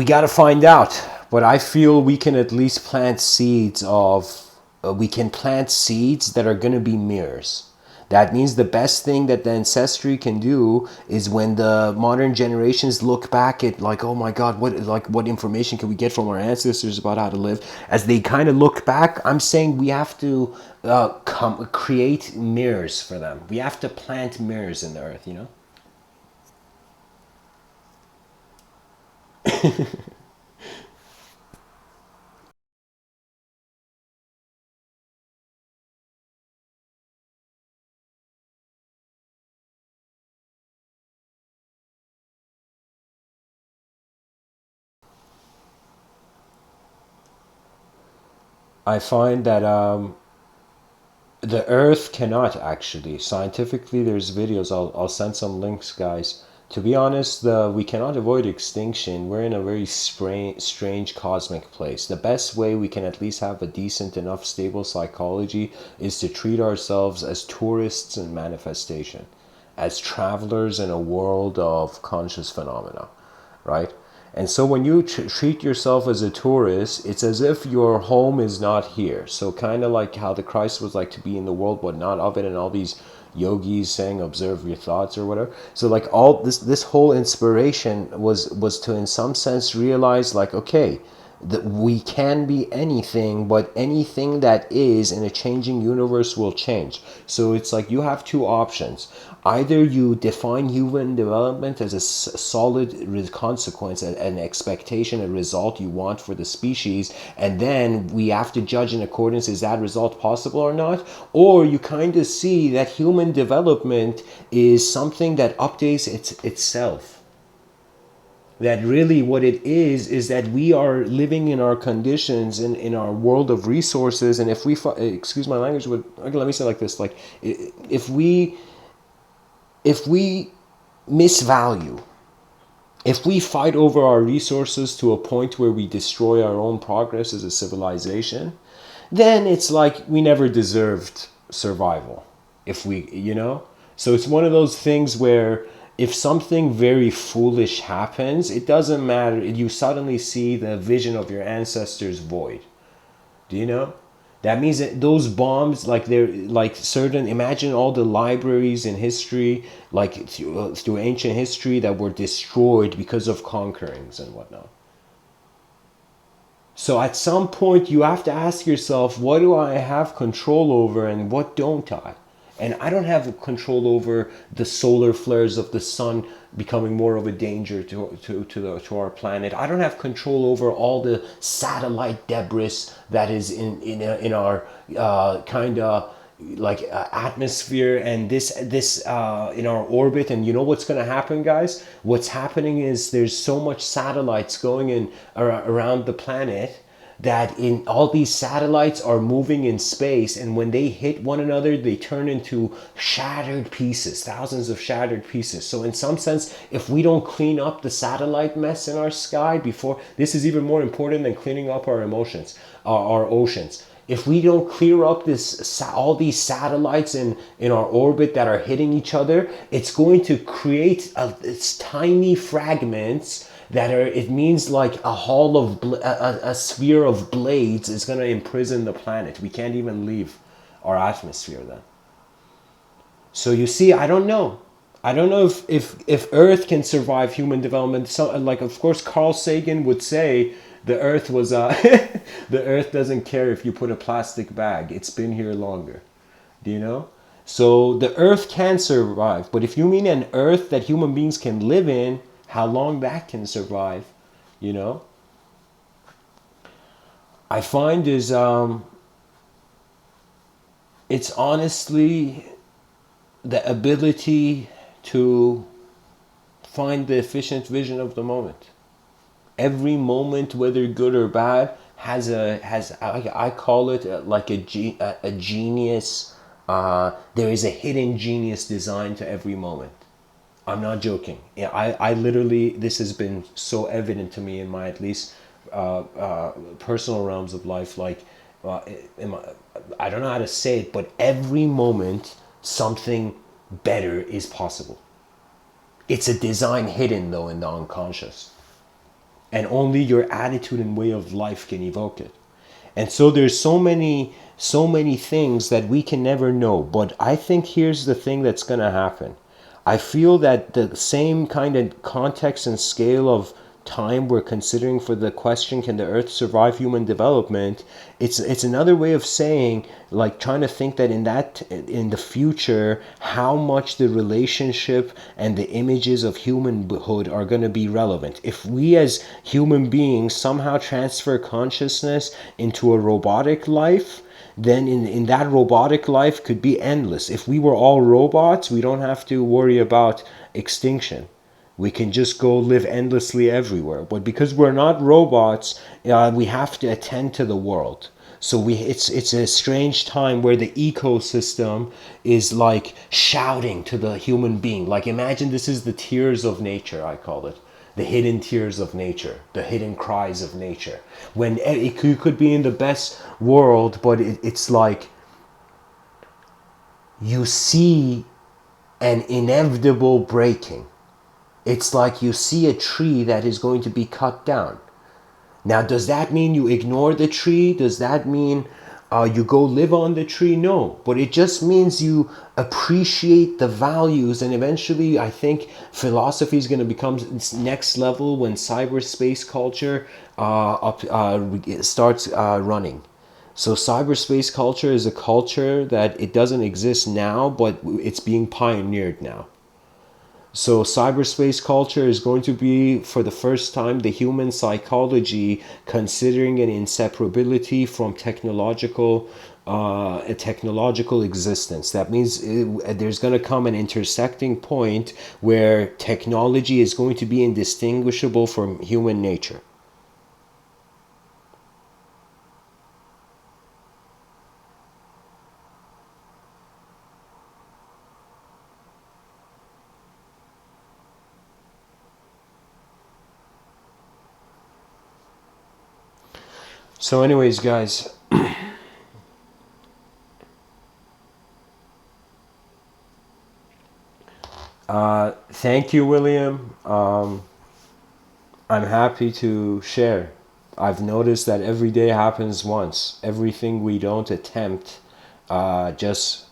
got to find out. But I feel we can at least plant seeds of, we can plant seeds that are going to be mirrors. That means the best thing that the ancestry can do is when the modern generations look back at like, oh my God, what information can we get from our ancestors about how to live? As they kind of look back, I'm saying we have to create mirrors for them. We have to plant mirrors in the earth, you know? I find that the Earth cannot actually. Scientifically, there's videos. I'll send some links, guys. To be honest, we cannot avoid extinction. We're in a very strange cosmic place. The best way we can at least have a decent enough stable psychology is to treat ourselves as tourists in manifestation, as travelers in a world of conscious phenomena, right? And so when you treat yourself as a tourist, it's as if your home is not here. So kind of like how the Christ was like to be in the world but not of it, and all these yogis saying observe your thoughts or whatever. So like all this whole inspiration was to in some sense realize like, okay, that we can be anything, but anything that is in a changing universe will change. So it's like you have two options. Either you define human development as a solid consequence, an expectation, a result you want for the species, and then we have to judge in accordance, is that result possible or not? Or you kind of see that human development is something that updates itself. That really what it is that we are living in our conditions in our world of resources, and if we excuse my language, but let me say it like this, like if we misvalue, if we fight over our resources to a point where we destroy our own progress as a civilization, then it's like we never deserved survival. If we, you know? So it's one of those things where if something very foolish happens, it doesn't matter. You suddenly see the vision of your ancestors void. Do you know? That means that those bombs, like they're like certain. Imagine all the libraries in history, like through ancient history, that were destroyed because of conquerings and whatnot. So at some point, you have to ask yourself, what do I have control over and what don't I? And I don't have control over the solar flares of the sun becoming more of a danger to our planet. I don't have control over all the satellite debris that is in our kind of like atmosphere and this in our orbit. And you know what's going to happen, guys? What's happening is there's so much satellites going in around the planet, that in all these satellites are moving in space, and when they hit one another they turn into shattered pieces, thousands of shattered pieces. So in some sense, if we don't clean up the satellite mess in our sky before, this is even more important than cleaning up our emotions, our oceans. If we don't clear up this all these satellites in our orbit that are hitting each other, it's going to create it's tiny fragments that are, it means like a hall of a sphere of blades is going to imprison the planet. We can't even leave our atmosphere then. So you see, I don't know if Earth can survive human development. So, like, of course, Carl Sagan would say the Earth was the Earth doesn't care if you put a plastic bag. It's been here longer. Do you know? So the Earth can survive, but if you mean an Earth that human beings can live in, how long that can survive, you know, I find is it's honestly the ability to find the efficient vision of the moment. Every moment, whether good or bad, has I call it like a genius. There is a hidden genius design to every moment. I'm not joking. Yeah, I literally, this has been so evident to me in my at least personal realms of life. Like, I don't know how to say it, but every moment something better is possible. It's a design hidden though in the unconscious, and only your attitude and way of life can evoke it. And so there's so many things that we can never know. But I think here's the thing that's going to happen. I feel that the same kind of context and scale of time we're considering for the question, can the earth survive human development, it's another way of saying, like, trying to think that in the future, how much the relationship and the images of humanhood are going to be relevant. If we as human beings somehow transfer consciousness into a robotic life, then in that robotic life could be endless. If we were all robots, we don't have to worry about extinction. We can just go live endlessly everywhere. But because we're not robots, we have to attend to the world. So it's a strange time where the ecosystem is like shouting to the human being. Like, imagine this is the tears of nature, I call it. The hidden tears of nature, the hidden cries of nature. When you could be in the best world, but it's like you see an inevitable breaking. It's like you see a tree that is going to be cut down. Now, does that mean you ignore the tree? Does that mean you go live on the tree? No, but it just means you appreciate the values. And eventually, I think philosophy is going to become next level when cyberspace culture starts running. So cyberspace culture is a culture that it doesn't exist now, but it's being pioneered now. So cyberspace culture is going to be, for the first time, the human psychology considering an inseparability from a technological existence. That means there's going to come an intersecting point where technology is going to be indistinguishable from human nature. So anyways, guys, thank you, William. I'm happy to share. I've noticed that every day happens once. Everything we don't attempt just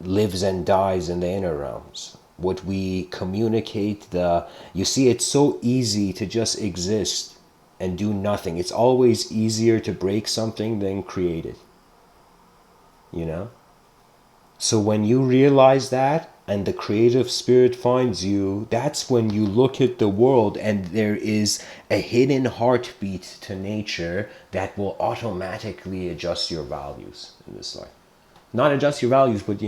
lives and dies in the inner realms. What we communicate, you see, it's so easy to just exist and do nothing. It's always easier to break something than create it, you know? So when you realize that and the creative spirit finds you, that's when you look at the world and there is a hidden heartbeat to nature that will automatically adjust your values in this life. Not adjust your values, but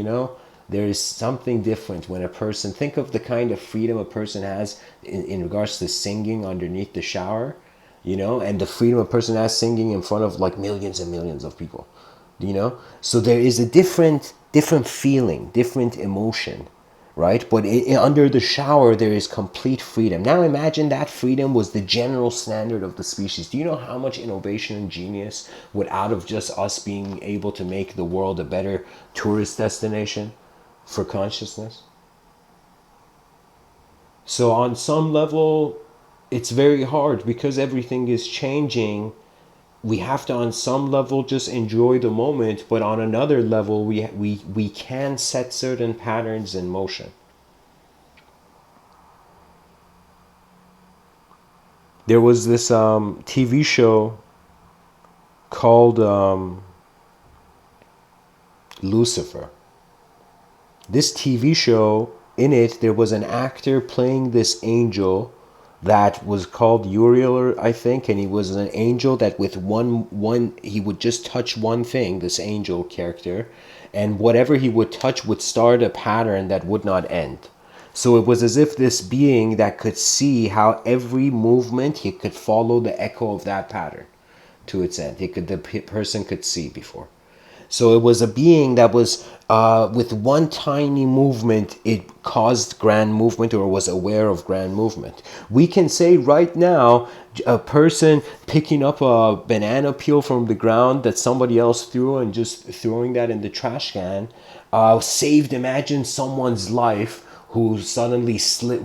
there is something different when a person, think of the kind of freedom a person has in regards to singing underneath the shower, and the freedom a person has singing in front of like millions and millions of people, so there is a different feeling, different emotion, right? But under the shower there is complete freedom. Now imagine that freedom was the general standard of the species. Do you know how much innovation and genius would out of just us being able to make the world a better tourist destination for consciousness? So on some level it's very hard because everything is changing. We have to on some level just enjoy the moment, but on another level we can set certain patterns in motion. There was this TV show called Lucifer. This TV show, in it there was an actor playing this angel that was called Uriel, I think, and he was an angel that with one he would just touch one thing, this angel character, and whatever he would touch would start a pattern that would not end. So it was as if this being that could see how every movement, he could follow the echo of that pattern to its end. The person could see before. So it was a being that was, with one tiny movement, it caused grand movement or was aware of grand movement. We can say right now, a person picking up a banana peel from the ground that somebody else threw and just throwing that in the trash can, imagine someone's life who suddenly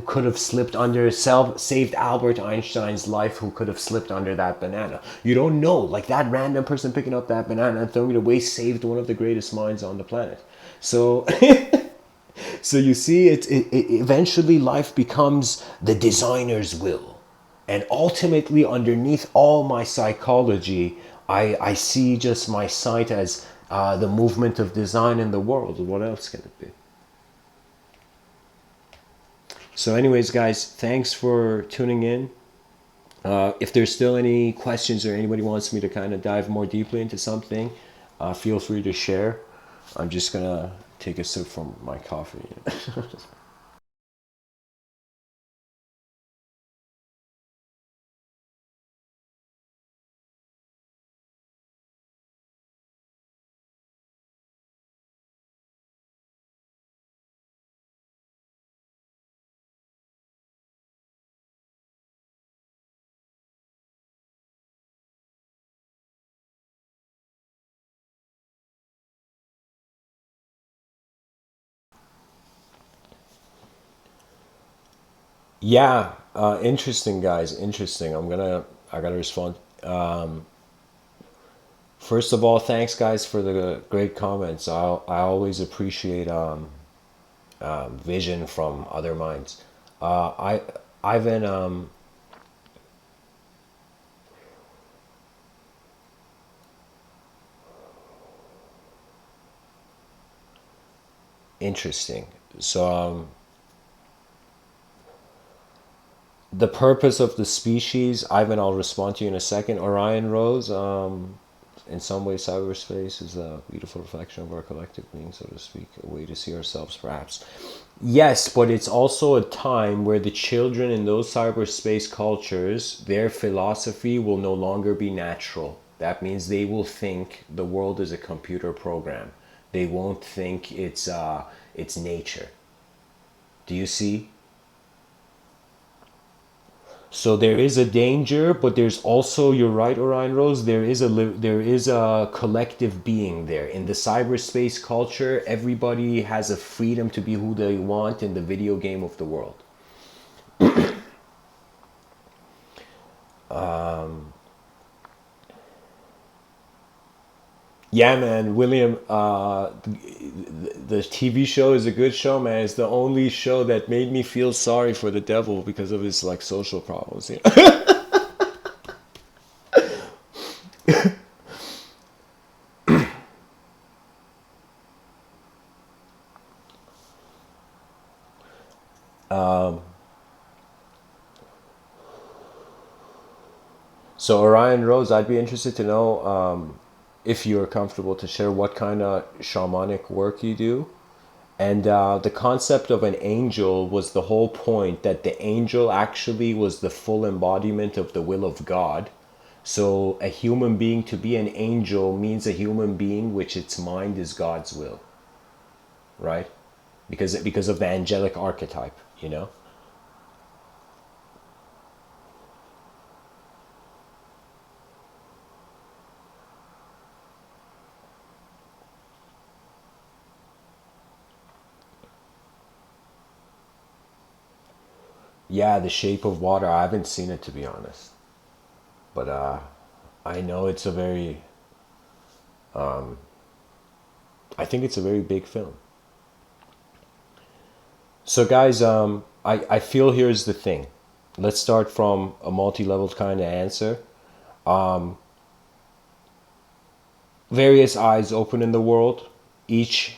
could have slipped under, saved Albert Einstein's life, who could have slipped under that banana. You don't know, like that random person picking up that banana and throwing it away saved one of the greatest minds on the planet. So so you see, eventually life becomes the designer's will. And ultimately, underneath all my psychology, I see just my sight as the movement of design in the world. What else can it be? So anyways, guys, thanks for tuning in. If there's still any questions or anybody wants me to kind of dive more deeply into something, feel free to share. I'm just going to take a sip from my coffee. Yeah, interesting, guys. Interesting. I gotta respond. First of all, thanks, guys, for the great comments. I always appreciate vision from other minds. Ivan, interesting. So, the purpose of the species, Ivan, I'll respond to you in a second. Orion Rose, in some ways, cyberspace is a beautiful reflection of our collective being, so to speak, a way to see ourselves, perhaps. Yes, but it's also a time where the children in those cyberspace cultures, their philosophy will no longer be natural. That means they will think the world is a computer program. They won't think it's nature. Do you see? So there is a danger, but there's also, you're right, Orion Rose, there is a collective being there. In the cyberspace culture, everybody has a freedom to be who they want in the video game of the world. Yeah, man, William. The TV show is a good show, man. It's the only show that made me feel sorry for the devil because of his like social problems. You know? So Orion Rose, I'd be interested to know if you're comfortable to share what kind of shamanic work you do. And the concept of an angel was the whole point that the angel actually was the full embodiment of the will of God. So a human being to be an angel means a human being which its mind is God's will, right? Because of the angelic archetype, you know? Yeah, The Shape of Water. I haven't seen it to be honest, but I know it's a very. I think it's a very big film. So, guys, I feel here's the thing. Let's start from a multi-level kind of answer. Various eyes open in the world. Each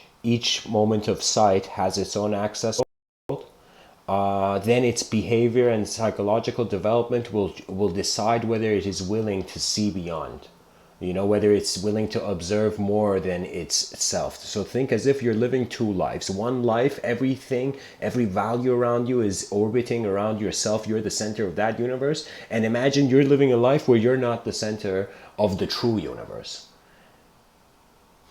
moment of sight has its own access. Then its behavior and psychological development will decide whether it is willing to see beyond. You know, whether it's willing to observe more than its self. So think as if you're living two lives. One life, everything, every value around you is orbiting around yourself. You're the center of that universe. And imagine you're living a life where you're not the center of the true universe.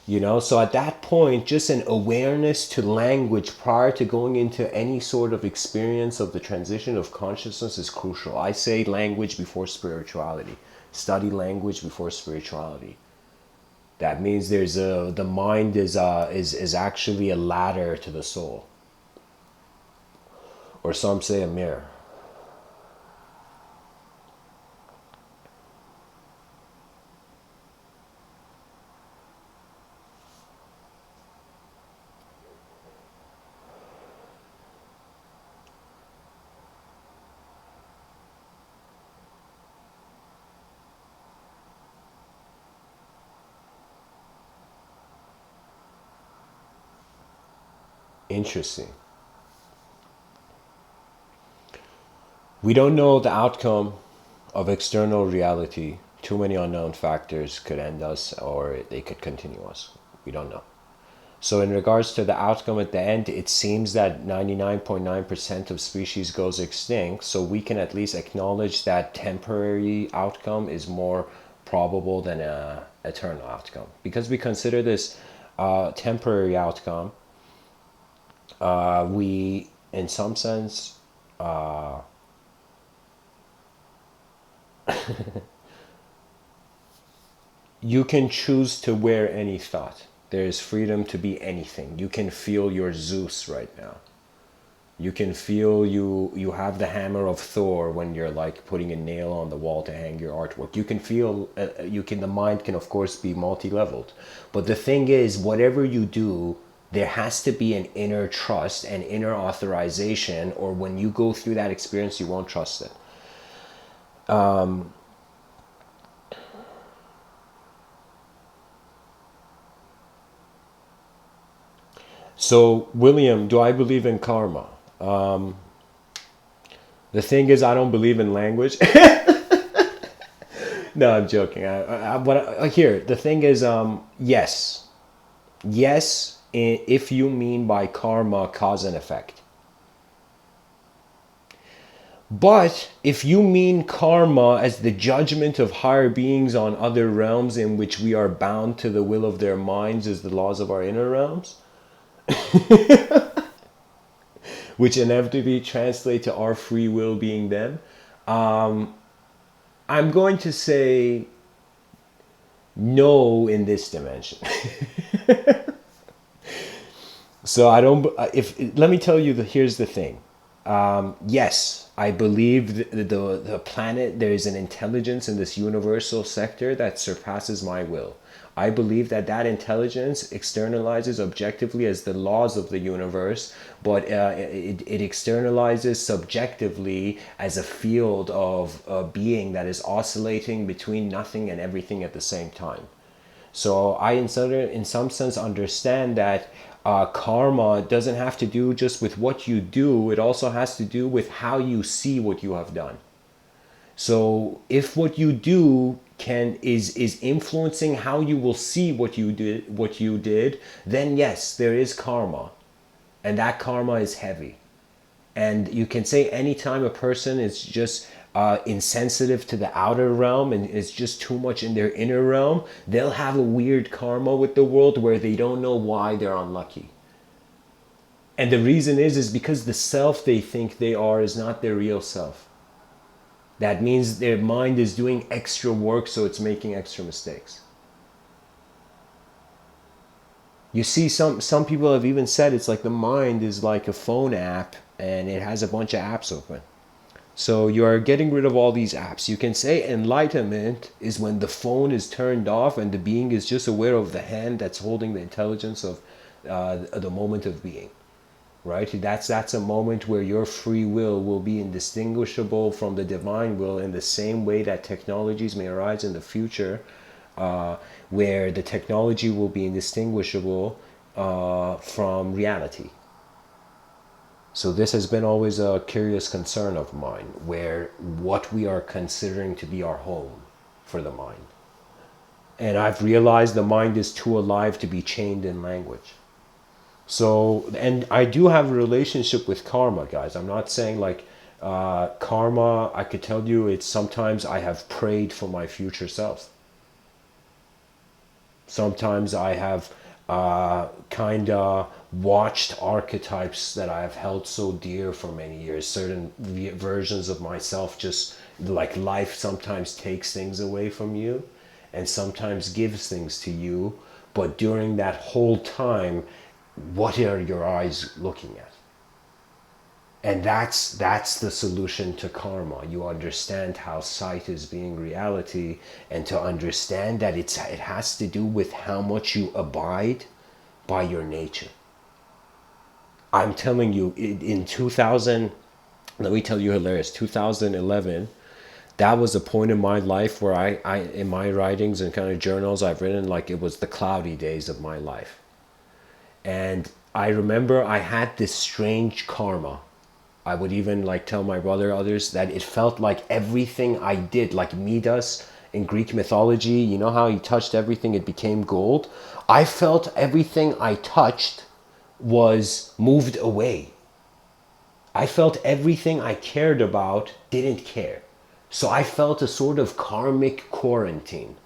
You know, so at that point, just an awareness to language prior to going into any sort of experience of the transition of consciousness is crucial. I say language before spirituality. Study language before spirituality. That means the mind is actually a ladder to the soul, or some say a mirror. Interesting. We don't know the outcome of external reality. Too many unknown factors could end us or they could continue us. We don't know. So in regards to the outcome at the end, it seems that 99.9% of species goes extinct. So we can at least acknowledge that temporary outcome is more probable than a eternal outcome. Because we consider this temporary outcome, we, in some sense, you can choose to wear any thought. There is freedom to be anything. You can feel your Zeus right now. You can feel you have the hammer of Thor when you're like putting a nail on the wall to hang your artwork. You can feel you can the mind can of course be multi-leveled. But the thing is whatever you do there has to be an inner trust and inner authorization or when you go through that experience you won't trust it. So, William, do I believe in karma? The thing is, I don't believe in language. No, I'm joking. Here, the thing is, yes, yes. If you mean by karma, cause and effect. But if you mean karma as the judgment of higher beings on other realms in which we are bound to the will of their minds as the laws of our inner realms, which inevitably translate to our free will being them, I'm going to say no in this dimension. So I don't. If let me tell you, here's the thing. Yes, I believe the planet. There is an intelligence in this universal sector that surpasses my will. I believe that that intelligence externalizes objectively as the laws of the universe, but it externalizes subjectively as a field of being that is oscillating between nothing and everything at the same time. So I, in some sense, understand that karma doesn't have to do just with what you do. It also has to do with how you see what you have done. So if what you do is influencing how you will see what you did, then yes, there is karma, and that karma is heavy. And you can say anytime a person is just insensitive to the outer realm and is just too much in their inner realm, they'll have a weird karma with the world where they don't know why they're unlucky. And the reason is because the self they think they are is not their real self. That means their mind is doing extra work, so it's making extra mistakes. You see, some people have even said it's like the mind is like a phone app and it has a bunch of apps open. So you are getting rid of all these apps. You can say enlightenment is when the phone is turned off and the being is just aware of the hand that's holding the intelligence of the moment of being. Right? That's a moment where your free will be indistinguishable from the divine will, in the same way that technologies may arise in the future, where the technology will be indistinguishable from reality. So this has been always a curious concern of mine, where what we are considering to be our home for the mind. And I've realized the mind is too alive to be chained in language. So, and I do have a relationship with karma, guys. I'm not saying like karma, I could tell you it's sometimes I have prayed for my future self. Sometimes I have kind of watched archetypes that I have held so dear for many years. Certain versions of myself, just like life sometimes takes things away from you and sometimes gives things to you. But during that whole time, what are your eyes looking at? And that's the solution to karma. You understand how sight is being reality, and to understand that it has to do with how much you abide by your nature. I'm telling you, in 2000, let me tell you hilarious, 2011, that was a point in my life where I in my writings and kind of journals I've written, like it was the cloudy days of my life. And I remember I had this strange karma. I would even like tell my brother, others, that it felt like everything I did, like Midas in Greek mythology, you know how he touched everything, it became gold? I felt everything I touched was moved away. I felt everything I cared about didn't care. So I felt a sort of karmic quarantine,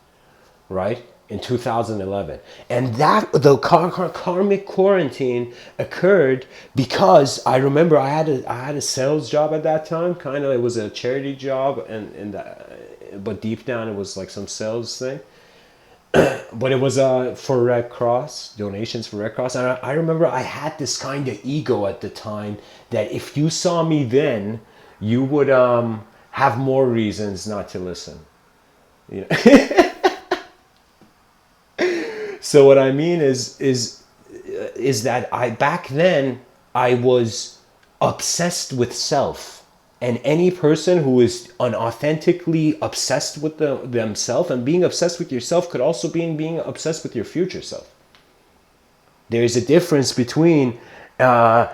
right? In 2011. And that the karmic quarantine occurred because I remember I had a sales job at that time. Kind of, it was a charity job, but deep down it was like some sales thing. But it was for Red Cross, donations for Red Cross. And I remember I had this kind of ego at the time that if you saw me then, you would have more reasons not to listen. You know? So what I mean is that I back then I was obsessed with self, and any person who is unauthentically obsessed with themselves, and being obsessed with yourself could also be being obsessed with your future self. There's a difference between the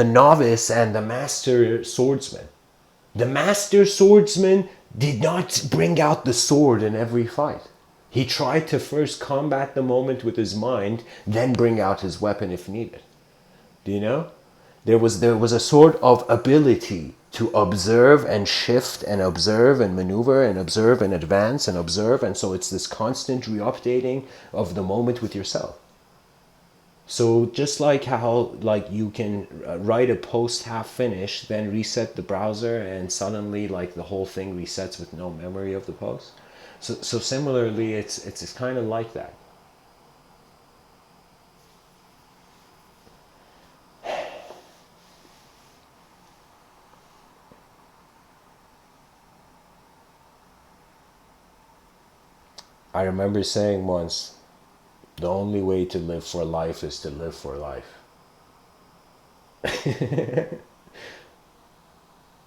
novice and the master swordsman. The master swordsman did not bring out the sword in every fight. He tried to first combat the moment with his mind, then bring out his weapon if needed. Do you know? There was a sort of ability to observe and shift and observe and maneuver and observe and advance and observe, and so it's this constant re-updating of the moment with yourself. So just like how like you can write a post half finished, then reset the browser, and suddenly like the whole thing resets with no memory of the post. So similarly, it's kind of like that. I remember saying once, the only way to live for life is to live for life.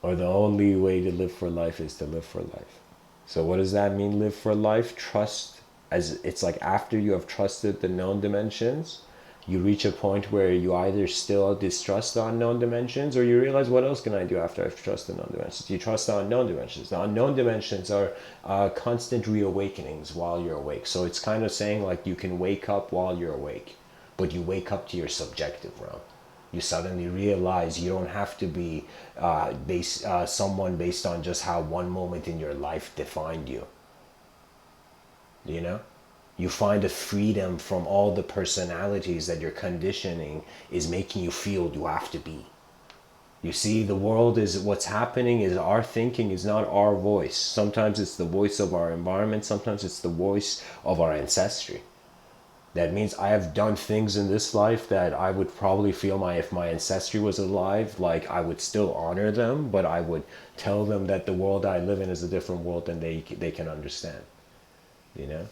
Or the only way to live for life is to live for life. So what does that mean, live for life? Trust, as it's like after you have trusted the known dimensions, you reach a point where you either still distrust the unknown dimensions, or you realize, what else can I do after I've trusted the unknown dimensions? You trust the unknown dimensions. The unknown dimensions are constant reawakenings while you're awake. So it's kind of saying like you can wake up while you're awake, but you wake up to your subjective realm. You suddenly realize you don't have to be someone based on just how one moment in your life defined you. You know? You find a freedom from all the personalities that your conditioning is making you feel you have to be. You see, the world is, what's happening is our thinking is not our voice. Sometimes it's the voice of our environment, sometimes it's the voice of our ancestry. That means I have done things in this life that I would probably feel if my ancestry was alive, like I would still honor them, but I would tell them that the world I live in is a different world than they can understand. You know?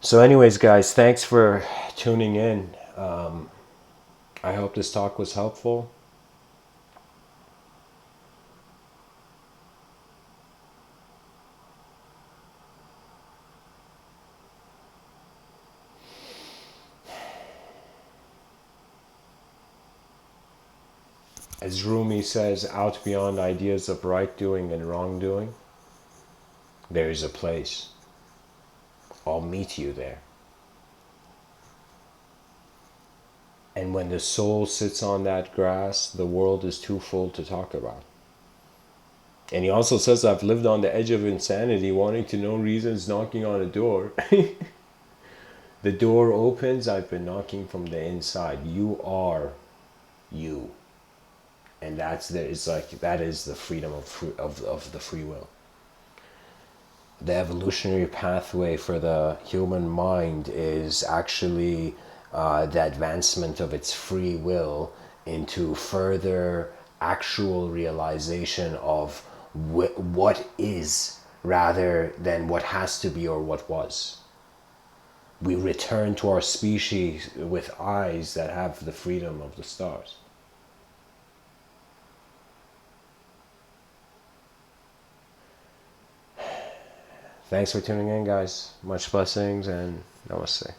So anyways, guys, thanks for tuning in. I hope this talk was helpful. As Rumi says, out beyond ideas of right doing and wrong doing, there is a place. I'll meet you there. And when the soul sits on that grass, the world is too full to talk about. And he also says, I've lived on the edge of insanity, wanting to know reasons, knocking on a door. The door opens, I've been knocking from the inside. You are you. And it's like, that is the freedom of the free will. The evolutionary pathway for the human mind is actually the advancement of its free will into further actual realization of what is, rather than what has to be or what was. We return to our species with eyes that have the freedom of the stars. Thanks for tuning in, guys. Much blessings and namaste.